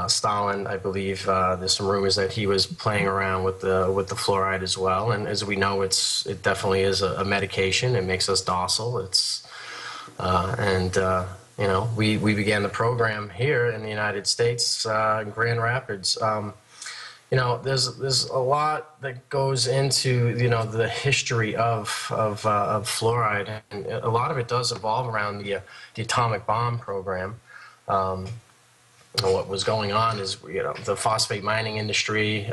Stalin, I believe, there's some rumors that he was playing around with the fluoride as well. And as we know, it definitely is a medication. It makes us docile. You know, we began the program here in the United States, in Grand Rapids. You know, there's a lot that goes into, you know, the history of fluoride, and a lot of it does evolve around the atomic bomb program. What was going on is, you know, the phosphate mining industry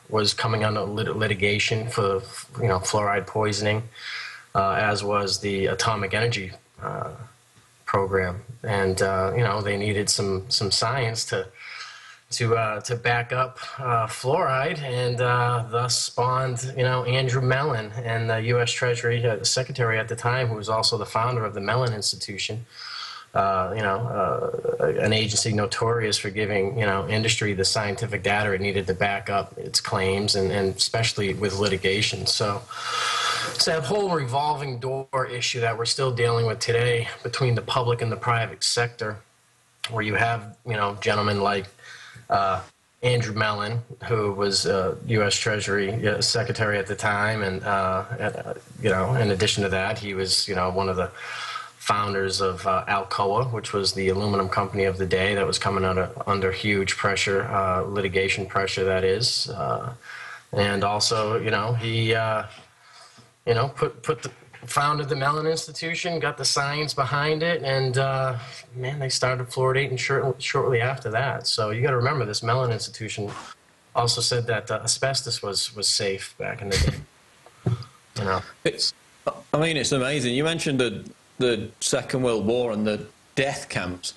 was coming under litigation for, you know, fluoride poisoning, as was the atomic energy program, and you know, they needed some science to back up fluoride, and thus spawned, you know, Andrew Mellon, and the U.S. Treasury Secretary at the time, who was also the founder of the Mellon Institution. You know, an agency notorious for giving, you know, industry the scientific data it needed to back up its claims, and especially with litigation. So it's that whole revolving door issue that we're still dealing with today between the public and the private sector, where you have, you know, gentlemen like Andrew Mellon, who was U.S. Treasury Secretary at the time, and you know, in addition to that, he was, you know, one of the founders of Alcoa, which was the aluminum company of the day that was coming under huge pressure, litigation pressure, that is. And also, you know, he, you know, founded the Mellon Institution, got the science behind it, and man, they started fluoridating shortly after that. So you got to remember, this Mellon Institution also said that asbestos was safe back in the day. You know, I mean, it's amazing. You mentioned the Second World War and the death camps.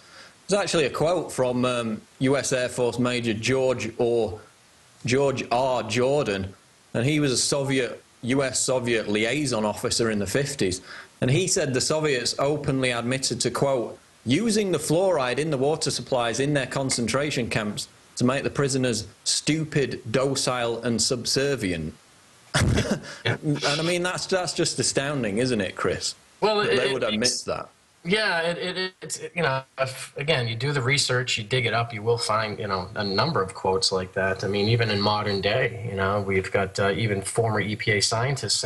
There's actually a quote from U.S. Air Force Major George R. Jordan, and he was a U.S.-Soviet liaison officer in the 50s, and he said the Soviets openly admitted to, quote, using the fluoride in the water supplies in their concentration camps to make the prisoners stupid, docile, and subservient. And I mean, that's just astounding, isn't it, Chris? Well, they would admit that. Yeah, it's you know, if, again, you do the research, you dig it up, you will find, you know, a number of quotes like that. I mean, even in modern day, you know, we've got even former EPA scientists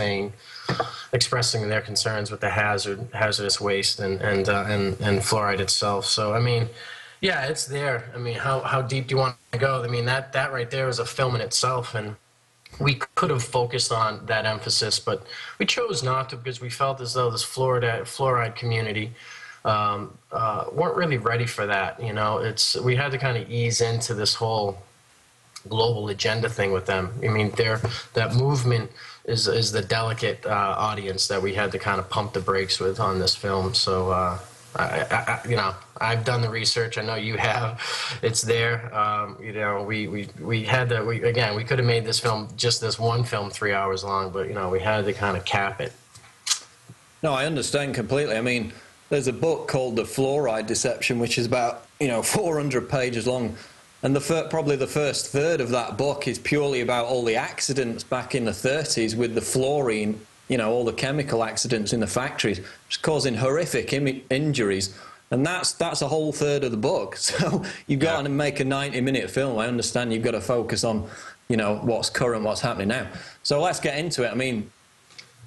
expressing their concerns with the hazardous waste and fluoride itself. So, I mean, yeah, it's there. I mean, how deep do you want to go? I mean, that right there is a film in itself, and we could have focused on that emphasis, but we chose not to because we felt as though this fluoride community weren't really ready for that. You know, we had to kind of ease into this whole global agenda thing with them. I mean, that movement is the delicate audience that we had to kind of pump the brakes with on this film. So, you know, I've done the research. I know you have. It's there. You know, we had to. We could have made this film, just this one film, 3 hours long, but you know, we had to kind of cap it. No, I understand completely. I mean, there's a book called The Fluoride Deception, which is about 400 pages long, and probably the first third of that book is purely about all the accidents back in the 30s with the fluorine. You know, all the chemical accidents in the factories, just causing horrific injuries. And that's a whole third of the book. So you've got to make a 90-minute film. I understand you've got to focus on, what's current, what's happening now. So let's get into it. I mean,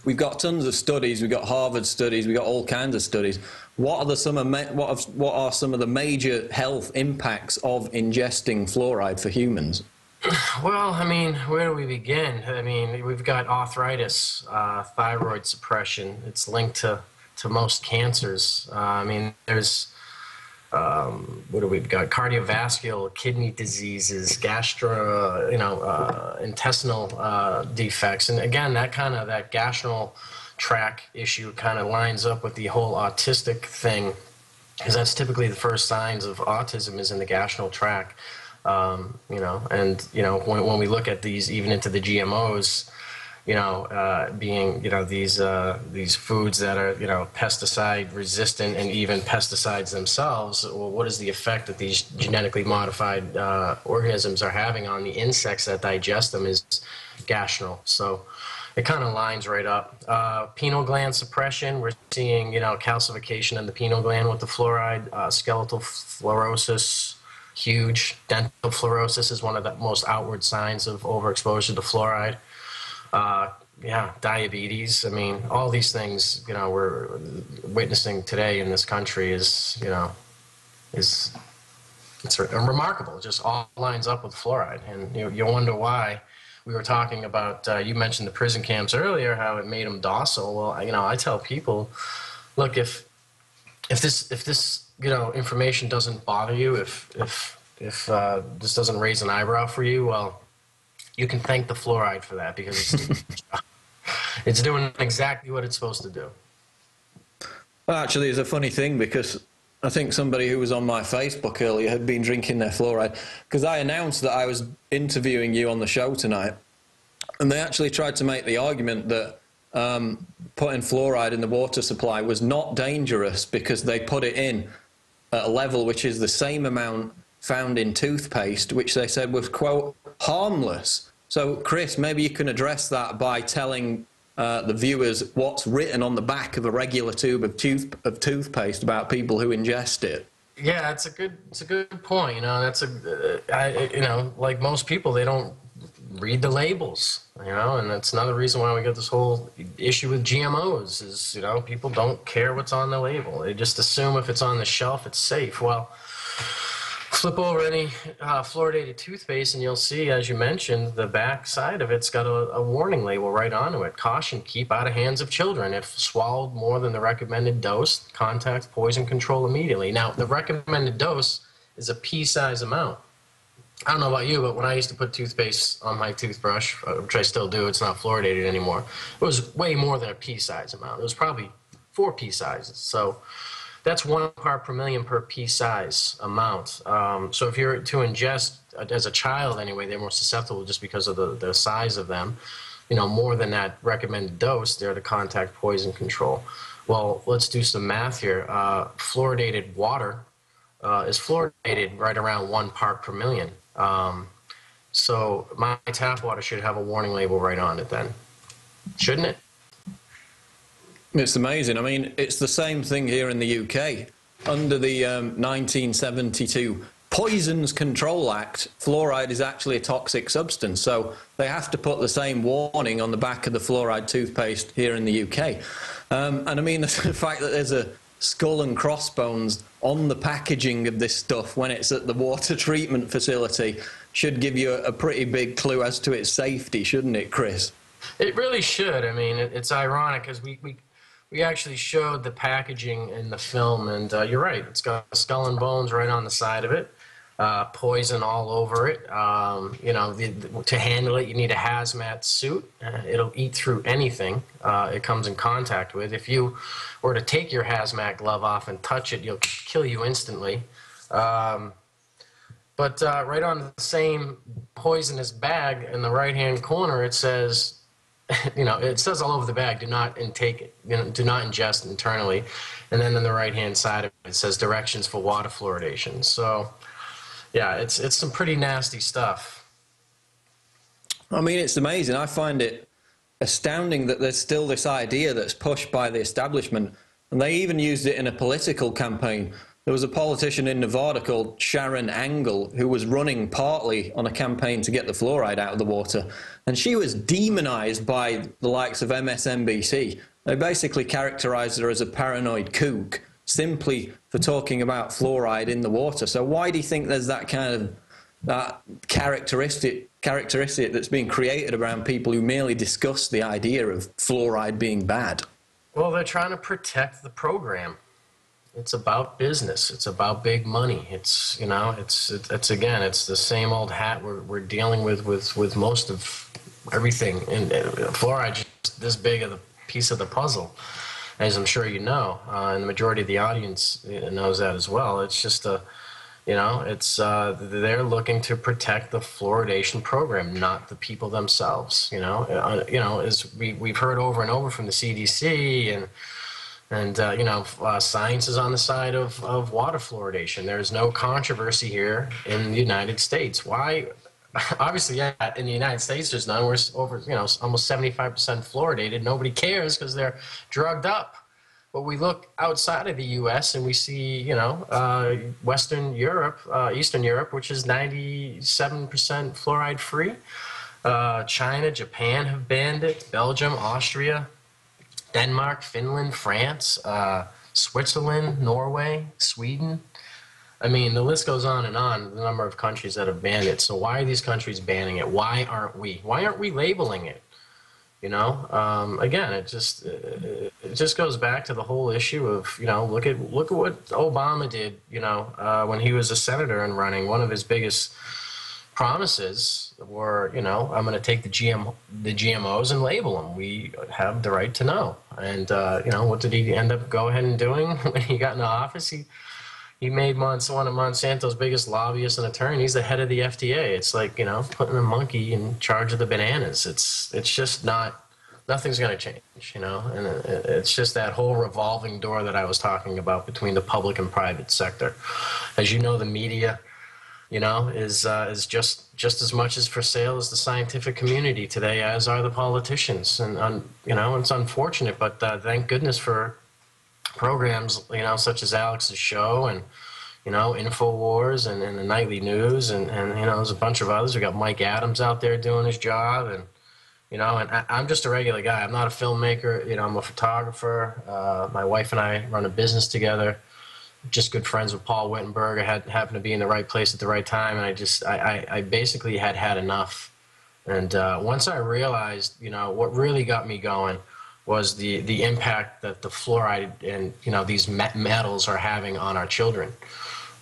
we've got tons of studies. We've got Harvard studies. We've got all kinds of studies. What are some of the major health impacts of ingesting fluoride for humans? Well, I mean, where do we begin? I mean, we've got arthritis, thyroid suppression. It's linked to most cancers. I mean, there's, what do we've got? Cardiovascular, kidney diseases, intestinal defects. And again, that gastrointestinal tract issue kind of lines up with the whole autistic thing, because that's typically the first signs of autism is in the gastrointestinal tract. When we look at these, even into the GMOs, being, these foods that are, pesticide resistant and even pesticides themselves, well, what is the effect that these genetically modified organisms are having on the insects that digest them is gastrointestinal. So it kind of lines right up. Pineal gland suppression, we're seeing, calcification of the pineal gland with the fluoride, skeletal fluorosis, huge. Dental fluorosis is one of the most outward signs of overexposure to fluoride. Diabetes. I mean, all these things, we're witnessing today in this country is remarkable. It just all lines up with fluoride. And you wonder why. We were talking about, you mentioned the prison camps earlier, how it made them docile. Well, I tell people, look, if this information doesn't bother you, if this doesn't raise an eyebrow for you, well, you can thank the fluoride for that, because it's doing exactly what it's supposed to do. Well, actually, it's a funny thing, because I think somebody who was on my Facebook earlier had been drinking their fluoride, because I announced that I was interviewing you on the show tonight, and they actually tried to make the argument that putting fluoride in the water supply was not dangerous because they put it in at a level which is the same amount found in toothpaste, which they said was, quote, harmless. So, Chris, maybe you can address that by telling the viewers what's written on the back of a regular tube of toothpaste about people who ingest it. Yeah, it's a good point. Like most people, they don't read the labels, and that's another reason why we got this whole issue with GMOs is, people don't care what's on the label. They just assume if it's on the shelf, it's safe. Well, flip over any fluoridated toothpaste and you'll see, as you mentioned, the back side of it's got a warning label right onto it. Caution, keep out of hands of children. If swallowed more than the recommended dose, contact poison control immediately. Now, the recommended dose is a pea-size amount. I don't know about you, but when I used to put toothpaste on my toothbrush, which I still do, it's not fluoridated anymore, it was way more than a pea-size amount. It was probably 4 pea sizes. So that's 1 part per million per pea size amount. So if you're to ingest, as a child anyway, they're more susceptible just because of the size of them. More than that recommended dose, they're to contact poison control. Well, let's do some math here. Fluoridated water is fluoridated right around 1 part per million. So my tap water should have a warning label right on it then, shouldn't it? It's amazing. I mean, it's the same thing here in the UK. Under the 1972 Poisons Control Act, fluoride is actually a toxic substance, so they have to put the same warning on the back of the fluoride toothpaste here in the UK. And I mean, the fact that there's a skull and crossbones on the packaging of this stuff when it's at the water treatment facility should give you a pretty big clue as to its safety, shouldn't it, Chris? It really should. I mean, it's ironic because we actually showed the packaging in the film, and you're right, it's got skull and bones right on the side of it. Poison all over it. You know, to handle it, you need a hazmat suit. It'll eat through anything it comes in contact with. If you were to take your hazmat glove off and touch it, it'll kill you instantly. But right on the same poisonous bag in the right-hand corner, it says, you know, it says all over the bag, do not intake it, you know, do not ingest internally. And then on the right-hand side of it says directions for water fluoridation. So, yeah, it's some pretty nasty stuff. I mean, it's amazing. I find it astounding that there's still this idea that's pushed by the establishment, and they even used it in a political campaign. There was a politician in Nevada called Sharon Angle who was running partly on a campaign to get the fluoride out of the water, and she was demonized by the likes of MSNBC. They basically characterized her as a paranoid kook simply for talking about fluoride in the water. So why do you think there's that kind of characteristic that's being created around people who merely discuss the idea of fluoride being bad? Well, they're trying to protect the program. It's about business. It's about big money. It's, you know, it's again, it's the same old hat we're dealing with most of everything. And fluoride just this big of the piece of the puzzle, as I'm sure you know, and the majority of the audience knows that as well. It's just a, you know, it's they're looking to protect the fluoridation program, not the people themselves. You know, as we've heard over and over from the CDC and you know, science is on the side of water fluoridation. There's no controversy here in the United States. Why? Obviously, yeah, in the United States, there's none. We're over, you know, almost 75% fluoridated. Nobody cares because they're drugged up. But we look outside of the U.S. and we see, you know, Western Europe, Eastern Europe, which is 97% fluoride free. China, Japan have banned it. Belgium, Austria, Denmark, Finland, France, Switzerland, Norway, Sweden. I mean, the list goes on, the number of countries that have banned it. So why are these countries banning it? Why aren't we? Why aren't we labeling it? You know, again, it just goes back to the whole issue of, you know, look at what Obama did, you know, when he was a senator and running. One of his biggest promises were, you know, I'm going to take the GMOs and label them. We have the right to know. And, you know, what did he end up go ahead and doing when he got into office? He made one of Monsanto's biggest lobbyists and attorneys the head of the FDA. It's like, you know, putting a monkey in charge of the bananas. It's just not, nothing's going to change, you know. And it's just that whole revolving door that I was talking about between the public and private sector. As you know, the media, you know, is just as much as for sale as the scientific community today, as are the politicians. And you know, it's unfortunate, but thank goodness for programs, you know, such as Alex's show and, you know, InfoWars and the nightly news and you know, there's a bunch of others. We got Mike Adams out there doing his job, and you know, and I'm just a regular guy. I'm not a filmmaker. You know, I'm a photographer. My wife and I run a business together. Just good friends with Paul Wittenberg. I happened to be in the right place at the right time, and I basically had enough. And once I realized, you know, what really got me going was the impact that the fluoride and, you know, these metals are having on our children.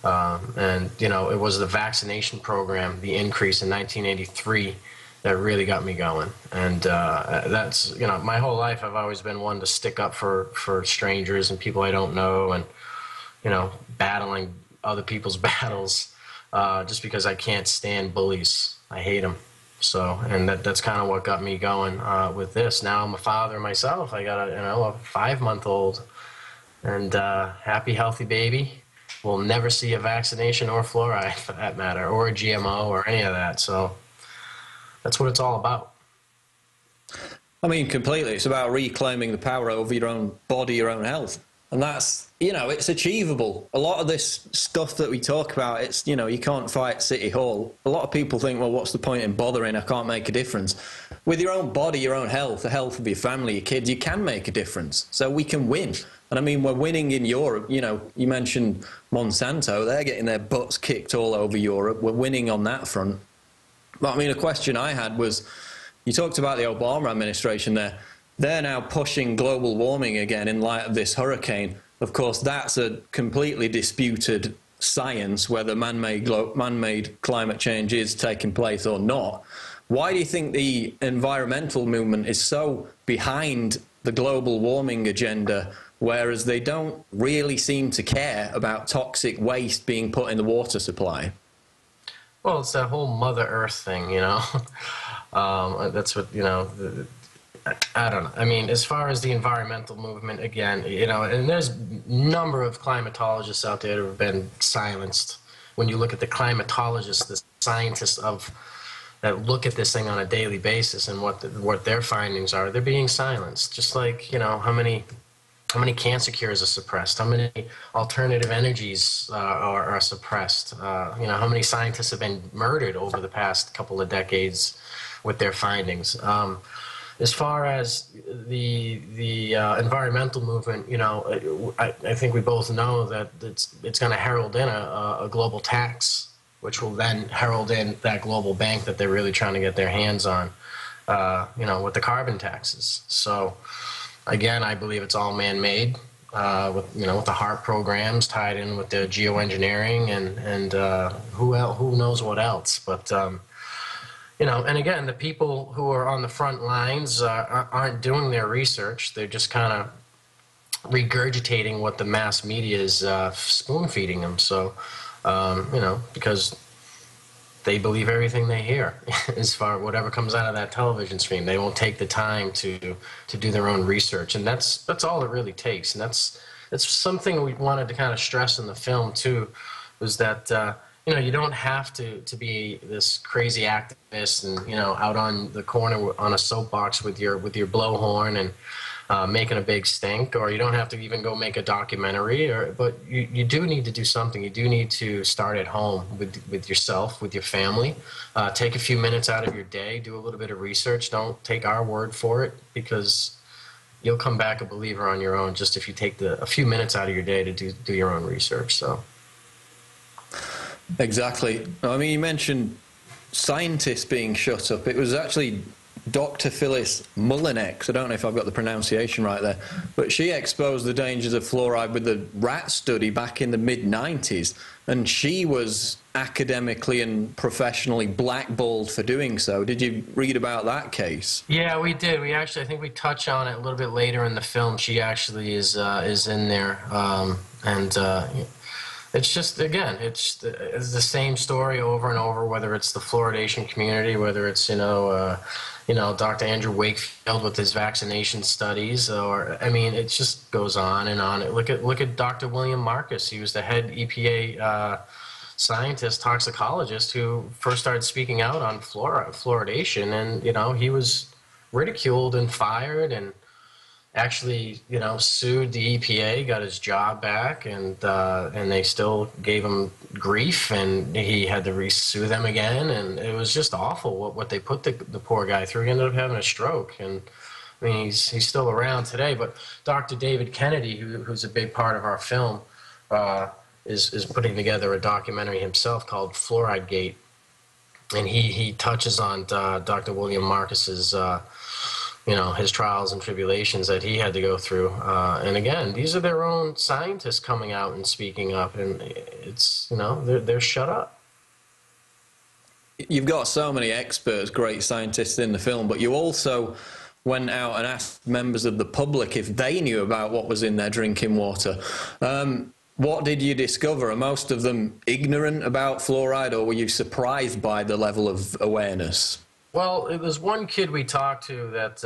And, you know, it was the vaccination program, the increase in 1983, that really got me going. And that's, you know, my whole life I've always been one to stick up for strangers and people I don't know, and, you know, battling other people's battles just because I can't stand bullies. I hate them. So, and that's kind of what got me going with this. Now I'm a father myself. I got a 5-month-old, and happy, healthy baby. Will never see a vaccination or fluoride, for that matter, or a GMO or any of that. So that's what it's all about. I mean, completely. It's about reclaiming the power over your own body, your own health. And that's, you know, it's achievable. A lot of this stuff that we talk about, it's, you know, you can't fight City Hall. A lot of people think, well, what's the point in bothering? I can't make a difference. With your own body, your own health, the health of your family, your kids, you can make a difference. So we can win. And I mean, we're winning in Europe. You know, you mentioned Monsanto. They're getting their butts kicked all over Europe. We're winning on that front. But I mean, a question I had was, you talked about the Obama administration there. They're now pushing global warming again in light of this hurricane. Of course, that's a completely disputed science, whether man-made climate change is taking place or not. Why do you think the environmental movement is so behind the global warming agenda, whereas they don't really seem to care about toxic waste being put in the water supply? Well, it's that whole Mother Earth thing, you know. That's what, you know, I don't know. I mean, as far as the environmental movement, again, you know, and there's a number of climatologists out there who have been silenced. When you look at the climatologists, the scientists that look at this thing on a daily basis and what their findings are, they're being silenced. Just like, you know, how many cancer cures are suppressed, how many alternative energies are suppressed, you know, how many scientists have been murdered over the past couple of decades with their findings. As far as the environmental movement, you know, I think we both know that it's going to herald in a global tax, which will then herald in that global bank that they're really trying to get their hands on, you know, with the carbon taxes. So, again, I believe it's all man-made, with the HARP programs tied in with the geoengineering and who knows what else, but. You know, and again, the people who are on the front lines aren't doing their research. They're just kind of regurgitating what the mass media is spoon-feeding them. So, you know, because they believe everything they hear as far as whatever comes out of that television screen. They won't take the time to do their own research, and that's all it really takes. And that's something we wanted to kind of stress in the film too, was that. You know, you don't have to be this crazy activist and, you know, out on the corner on a soapbox with your blowhorn and making a big stink, or you don't have to even go make a documentary. But you do need to do something. You do need to start at home with yourself, with your family. Take a few minutes out of your day, do a little bit of research. Don't take our word for it, because you'll come back a believer on your own just if you take a few minutes out of your day to do your own research. So. Exactly. I mean, you mentioned scientists being shut up. It was actually Dr. Phyllis Mullinex. I don't know if I've got the pronunciation right there, but she exposed the dangers of fluoride with the rat study back in the mid-90s, and she was academically and professionally blackballed for doing so. Did you read about that case? Yeah, we did. We actually, I think we touch on it a little bit later in the film. She actually is in there, it's just, again, it's the same story over and over, whether it's the fluoridation community, whether it's, Dr. Andrew Wakefield with his vaccination studies, or, I mean, it just goes on and on. Look at Dr. William Marcus. He was the head EPA scientist, toxicologist, who first started speaking out on fluoridation, and, you know, he was ridiculed and fired and actually, you know, sued the EPA, got his job back, and they still gave him grief, and he had to re-sue them again, and it was just awful what they put the poor guy through. He ended up having a stroke, and I mean, he's still around today. But Dr. David Kennedy, who's a big part of our film, is putting together a documentary himself called Fluoride Gate, and he touches on Dr. William Marcus's his trials and tribulations that he had to go through. And again, these are their own scientists coming out and speaking up, and it's, you know, they're shut up. You've got so many experts, great scientists in the film, but you also went out and asked members of the public if they knew about what was in their drinking water. What did you discover? Are most of them ignorant about fluoride, or were you surprised by the level of awareness? Well, it was one kid we talked to that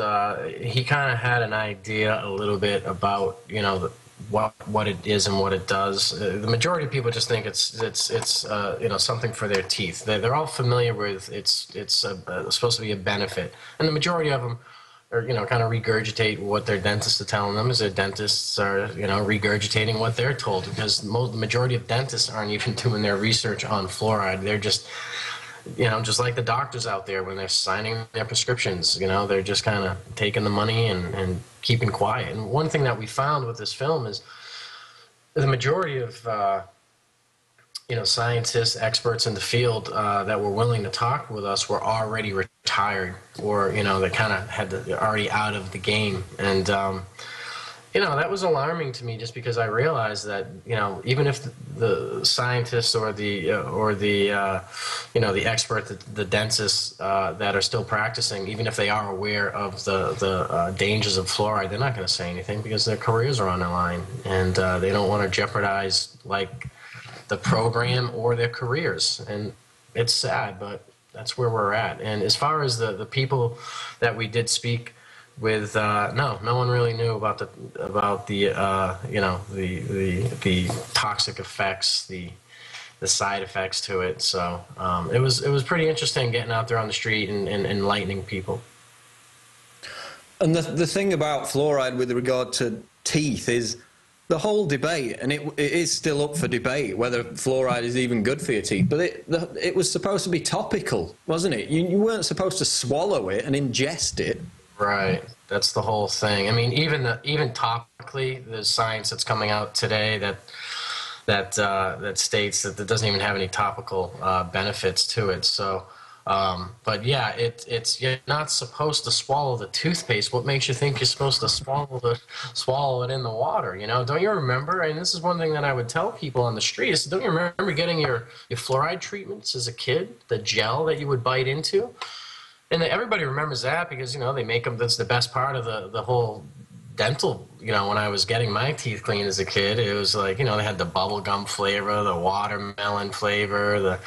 he kind of had an idea a little bit about, you know, what it is and what it does. The majority of people just think it's something for their teeth. They're all familiar with it's supposed to be a benefit, and the majority of them or, you know, kind of regurgitate what their dentists are telling them, as their dentists are, you know, regurgitating what they're told, because the majority of dentists aren't even doing their research on fluoride. They're just, you know, just like the doctors out there when they're signing their prescriptions, you know, they're just kind of taking the money and keeping quiet. And one thing that we found with this film is the majority of, you know, scientists, experts in the field that were willing to talk with us were already retired, or, you know, they kind of they're already out of the game. And, you know, that was alarming to me, just because I realized that, you know, even if the scientists or the you know, the expert, the dentists that are still practicing, even if they are aware of the dangers of fluoride, they're not going to say anything because their careers are on the line, and they don't want to jeopardize, like, the program or their careers. And it's sad, but that's where we're at. And as far as the people that we did speak with, no one really knew about the you know, the toxic effects, the side effects to it. So it was pretty interesting getting out there on the street and enlightening people. And the thing about fluoride with regard to teeth is the whole debate, and it is still up for debate whether fluoride is even good for your teeth, but it was supposed to be topical, wasn't it? You weren't supposed to swallow it and ingest it. Right, that's the whole thing. I mean, even topically, there's science that's coming out today that states that it doesn't even have any topical benefits to it. So, but yeah, you're not supposed to swallow the toothpaste. What makes you think you're supposed to swallow it in the water? You know, don't you remember? And this is one thing that I would tell people on the street is, don't you remember getting your fluoride treatments as a kid? The gel that you would bite into, and everybody remembers that because, you know, they make them. That's the best part of the whole dental. You know, when I was getting my teeth cleaned as a kid, it was like, you know, they had the bubble gum flavor, the watermelon flavor,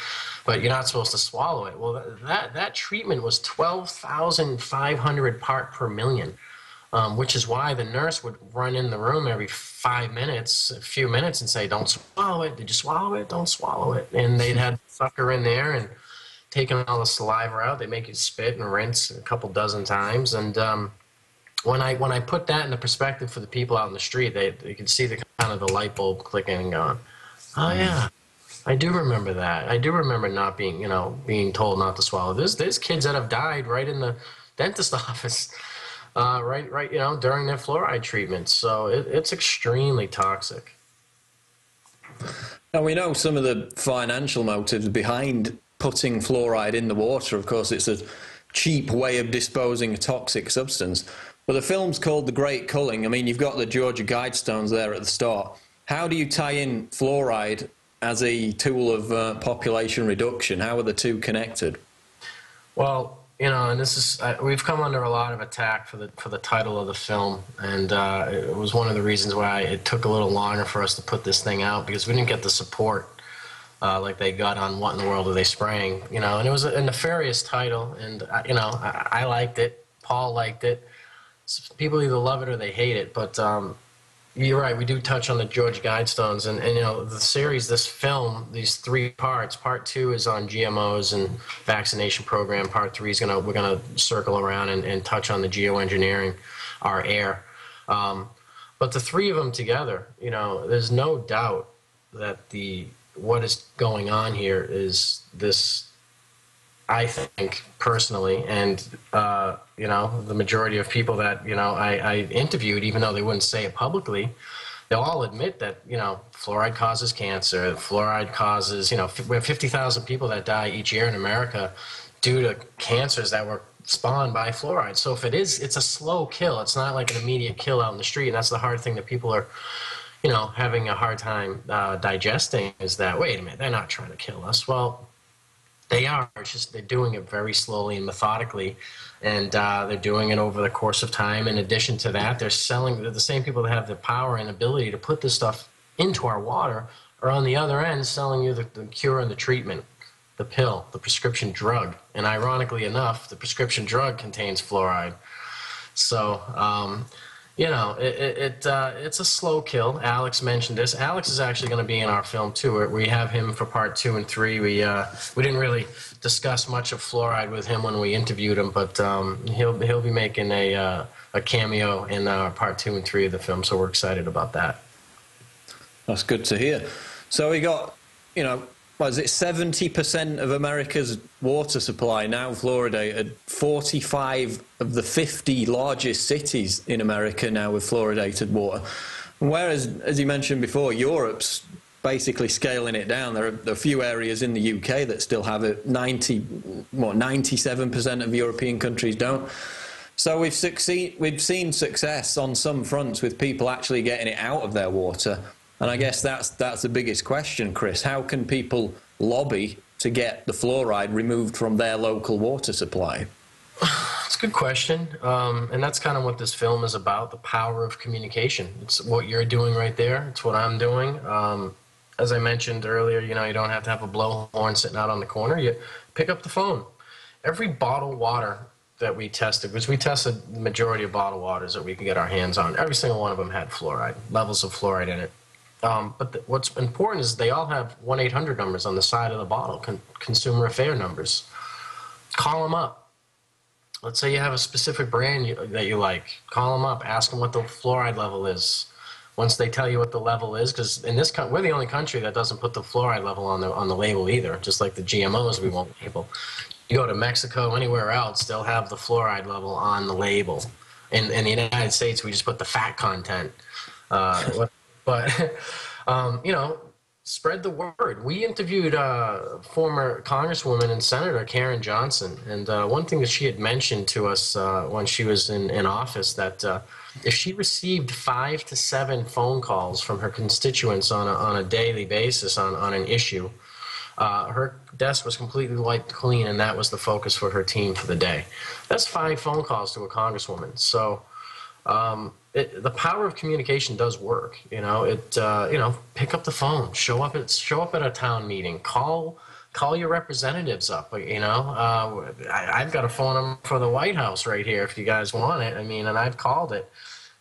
but you're not supposed to swallow it. Well, that treatment was 12,500 part per million, which is why the nurse would run in the room every 5 minutes, a few minutes, and say, "Don't swallow it. Did you swallow it? Don't swallow it." And they'd have the sucker in there and taking all the saliva out. They make you spit and rinse a couple dozen times. And when I put that into perspective for the people out in the street, they could see the kind of the light bulb clicking and going, "Oh yeah, I do remember that. I do remember not being, you know, being told not to swallow." There's kids that have died right in the dentist office, right, you know, during their fluoride treatments. So it's extremely toxic. Now, we know some of the financial motives behind putting fluoride in the water. Of course, it's a cheap way of disposing a toxic substance. But the film's called The Great Culling. I mean, you've got the Georgia Guidestones there at the start. How do you tie in fluoride as a tool of population reduction? How are the two connected? Well, you know, and this is we've come under a lot of attack for the title of the film, and it was one of the reasons why it took a little longer for us to put this thing out, because we didn't get the support like they got on What in the World Are They Spraying? You know, and it was a nefarious title, and you know, I liked it. Paul liked it. People either love it or they hate it, but you're right, we do touch on the Georgia Guidestones, and you know, the series, this film, these 3 parts. Part 2 is on GMOs and vaccination program. Part 3 is we're gonna circle around and touch on the geoengineering our air. But the 3 of them together, you know, there's no doubt that what is going on here is this. I think personally, and you know, the majority of people that, you know, I interviewed, even though they wouldn't say it publicly, they'll all admit that, you know, fluoride causes cancer. Fluoride causes, you know, we have 50,000 people that die each year in America due to cancers that were spawned by fluoride. So if it's a slow kill. It's not like an immediate kill out in the street. And that's the hard thing that people are, you know, having a hard time digesting, is that, wait a minute, they're not trying to kill us. Well, they are. It's just they're doing it very slowly and methodically, and they're doing it over the course of time. In addition to that, they're the same people that have the power and ability to put this stuff into our water are on the other end selling you the cure and the treatment, the pill, the prescription drug. And ironically enough, the prescription drug contains fluoride. So, You know, it's a slow kill. Alex mentioned this. Alex is actually going to be in our film too. We have him for part 2 and 3. We didn't really discuss much of fluoride with him when we interviewed him, but he'll be making a cameo in part 2 and 3 of the film. So we're excited about that. That's good to hear. So we got, you know, what is it, 70% of America's water supply now fluoridated, 45 of the 50 largest cities in America now with fluoridated water. Whereas, as you mentioned before, Europe's basically scaling it down. There are a few areas in the UK that still have it. 97% of European countries don't. So we've seen success on some fronts with people actually getting it out of their water. And I guess that's the biggest question, Chris. How can people lobby to get the fluoride removed from their local water supply? It's a good question. And that's kind of what this film is about, the power of communication. It's what you're doing right there. It's what I'm doing. As I mentioned earlier, you know, you don't have to have a blowhorn sitting out on the corner. You pick up the phone. Every bottled water that we tested, which we tested the majority of bottled waters that we can get our hands on, every single one of them had fluoride, levels of fluoride in it. But what's important is they all have 1-800 numbers on the side of the bottle, consumer affair numbers. Call them up. Let's say you have a specific brand that you like. Call them up. Ask them what the fluoride level is. Once they tell you what the level is, because in this we're the only country that doesn't put the fluoride level on the label either. Just like the GMOs, we won't label. You go to Mexico, anywhere else, they'll have the fluoride level on the label. In the United States, we just put the fat content. But, you know, spread the word. We interviewed former Congresswoman and Senator Karen Johnson, and one thing that she had mentioned to us when she was in office, that if she received 5 to 7 phone calls from her constituents on a daily basis on an issue, her desk was completely wiped clean, and that was the focus for her team for the day. That's 5 phone calls to a Congresswoman. So the power of communication does work. You know, you know, pick up the phone, show up at a town meeting, call your representatives up. You know, I've got a phone number for the White House right here if you guys want it. I mean, and I've called it,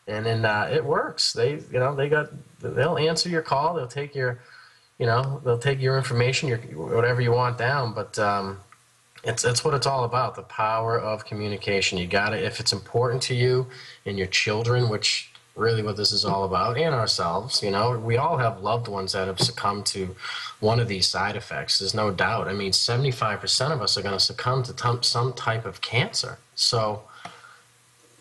and then it works. They'll answer your call. They'll take your, you know, they'll take your information, whatever you want down. But it's what it's all about, the power of communication. You got to, if it's important to you and your children, which really what this is all about, and ourselves, you know, we all have loved ones that have succumbed to one of these side effects. There's no doubt. I mean, 75% of us are going to succumb to some type of cancer. So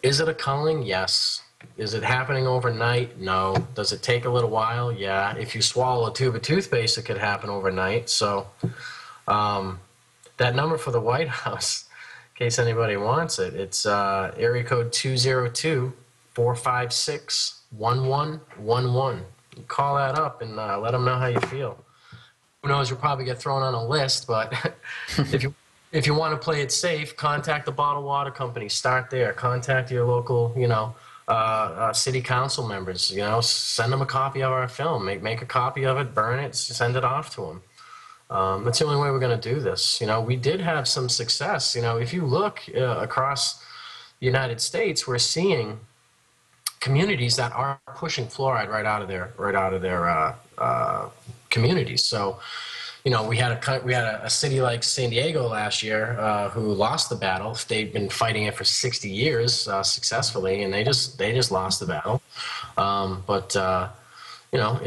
is it a culling? Yes. Is it happening overnight? No. Does it take a little while? Yeah. If you swallow a tube of toothpaste, it could happen overnight. So that number for the White House, in case anybody wants it, it's area code 202-456-1111. You call that up and let them know how you feel. Who knows, you'll probably get thrown on a list, but if you want to play it safe, contact the bottled water company. Start there. Contact your local, you know, city council members. You know, send them a copy of our film. Make a copy of it, burn it, send it off to them. That's the only way we're going to do this. You know, we did have some success. You know, if you look across the United States, we're seeing communities that are pushing fluoride right out of their communities. So, you know, we had a city like San Diego last year who lost the battle. They've been fighting it for 60 years successfully, and they just lost the battle. You know,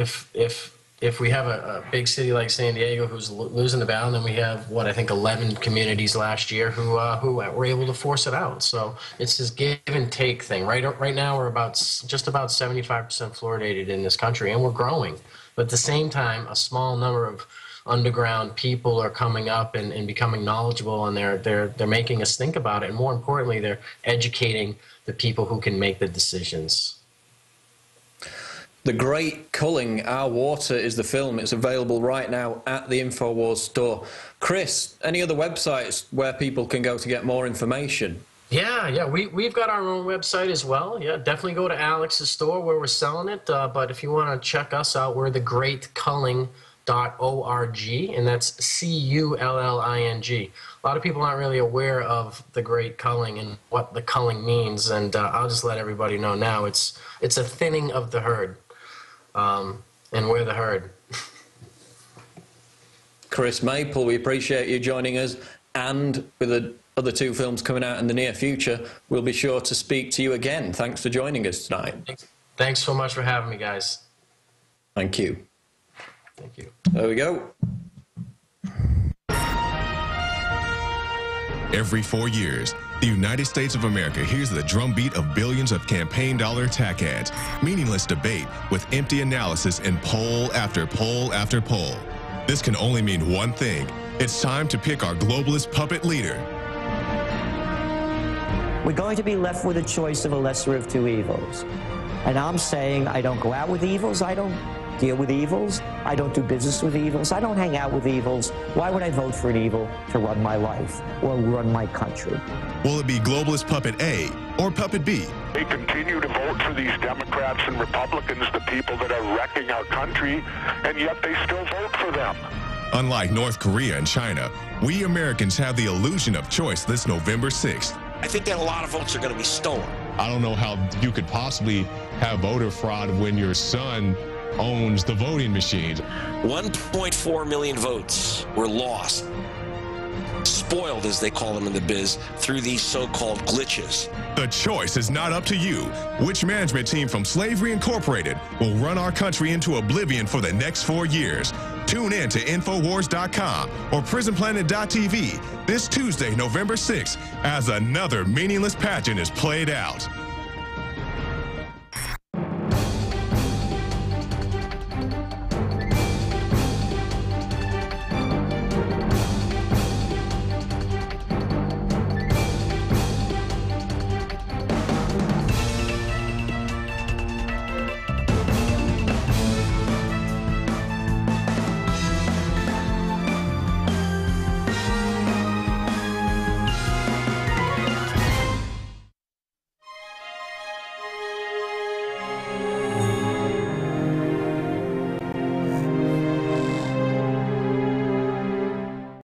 if we have a big city like San Diego who's losing the battle, then we have, what, I think 11 communities last year who were able to force it out. So it's this give and take thing. Right now we're just about 75% fluoridated in this country, and we're growing. But at the same time, a small number of underground people are coming up and becoming knowledgeable, and they're making us think about it. And more importantly, they're educating the people who can make the decisions. The Great Culling, Our Water is the film. It's available right now at the InfoWars store. Chris, any other websites where people can go to get more information? Yeah, we've got our own website as well. Yeah, definitely go to Alex's store where we're selling it. But if you want to check us out, we're thegreatculling.com. and that's Culling. A lot of people aren't really aware of the Great Culling and what the culling means, and I'll just let everybody know now. It's a thinning of the herd, and we're the herd. Chris Maple, we appreciate you joining us, and with the other 2 films coming out in the near future, we'll be sure to speak to you again. Thanks for joining us tonight. Thanks so much for having me, guys. Thank you. Thank you. There we go. Every 4 years, the United States of America hears the drumbeat of billions of campaign dollar attack ads, meaningless debate with empty analysis and poll after poll after poll. This can only mean one thing. It's time to pick our globalist puppet leader. We're going to be left with a choice of a lesser of 2 evils. And I'm saying I don't go out with evils, I don't deal with evils, I don't do business with evils, I don't hang out with evils. Why would I vote for an evil to run my life or run my country? Will it be globalist puppet A or puppet B? They continue to vote for these Democrats and Republicans, the people that are wrecking our country, and yet they still vote for them. Unlike North Korea and China, we Americans have the illusion of choice this November 6th. I think that a lot of votes are going to be stolen. I don't know how you could possibly have voter fraud when your son owns the voting machines. 1.4 million votes were lost, spoiled as they call them in the biz, through these so-called glitches. The choice is not up to you. Which management team from Slavery Incorporated will run our country into oblivion for the next 4 years? Tune in to InfoWars.com or PrisonPlanet.tv this Tuesday, November 6th, as another meaningless pageant is played out.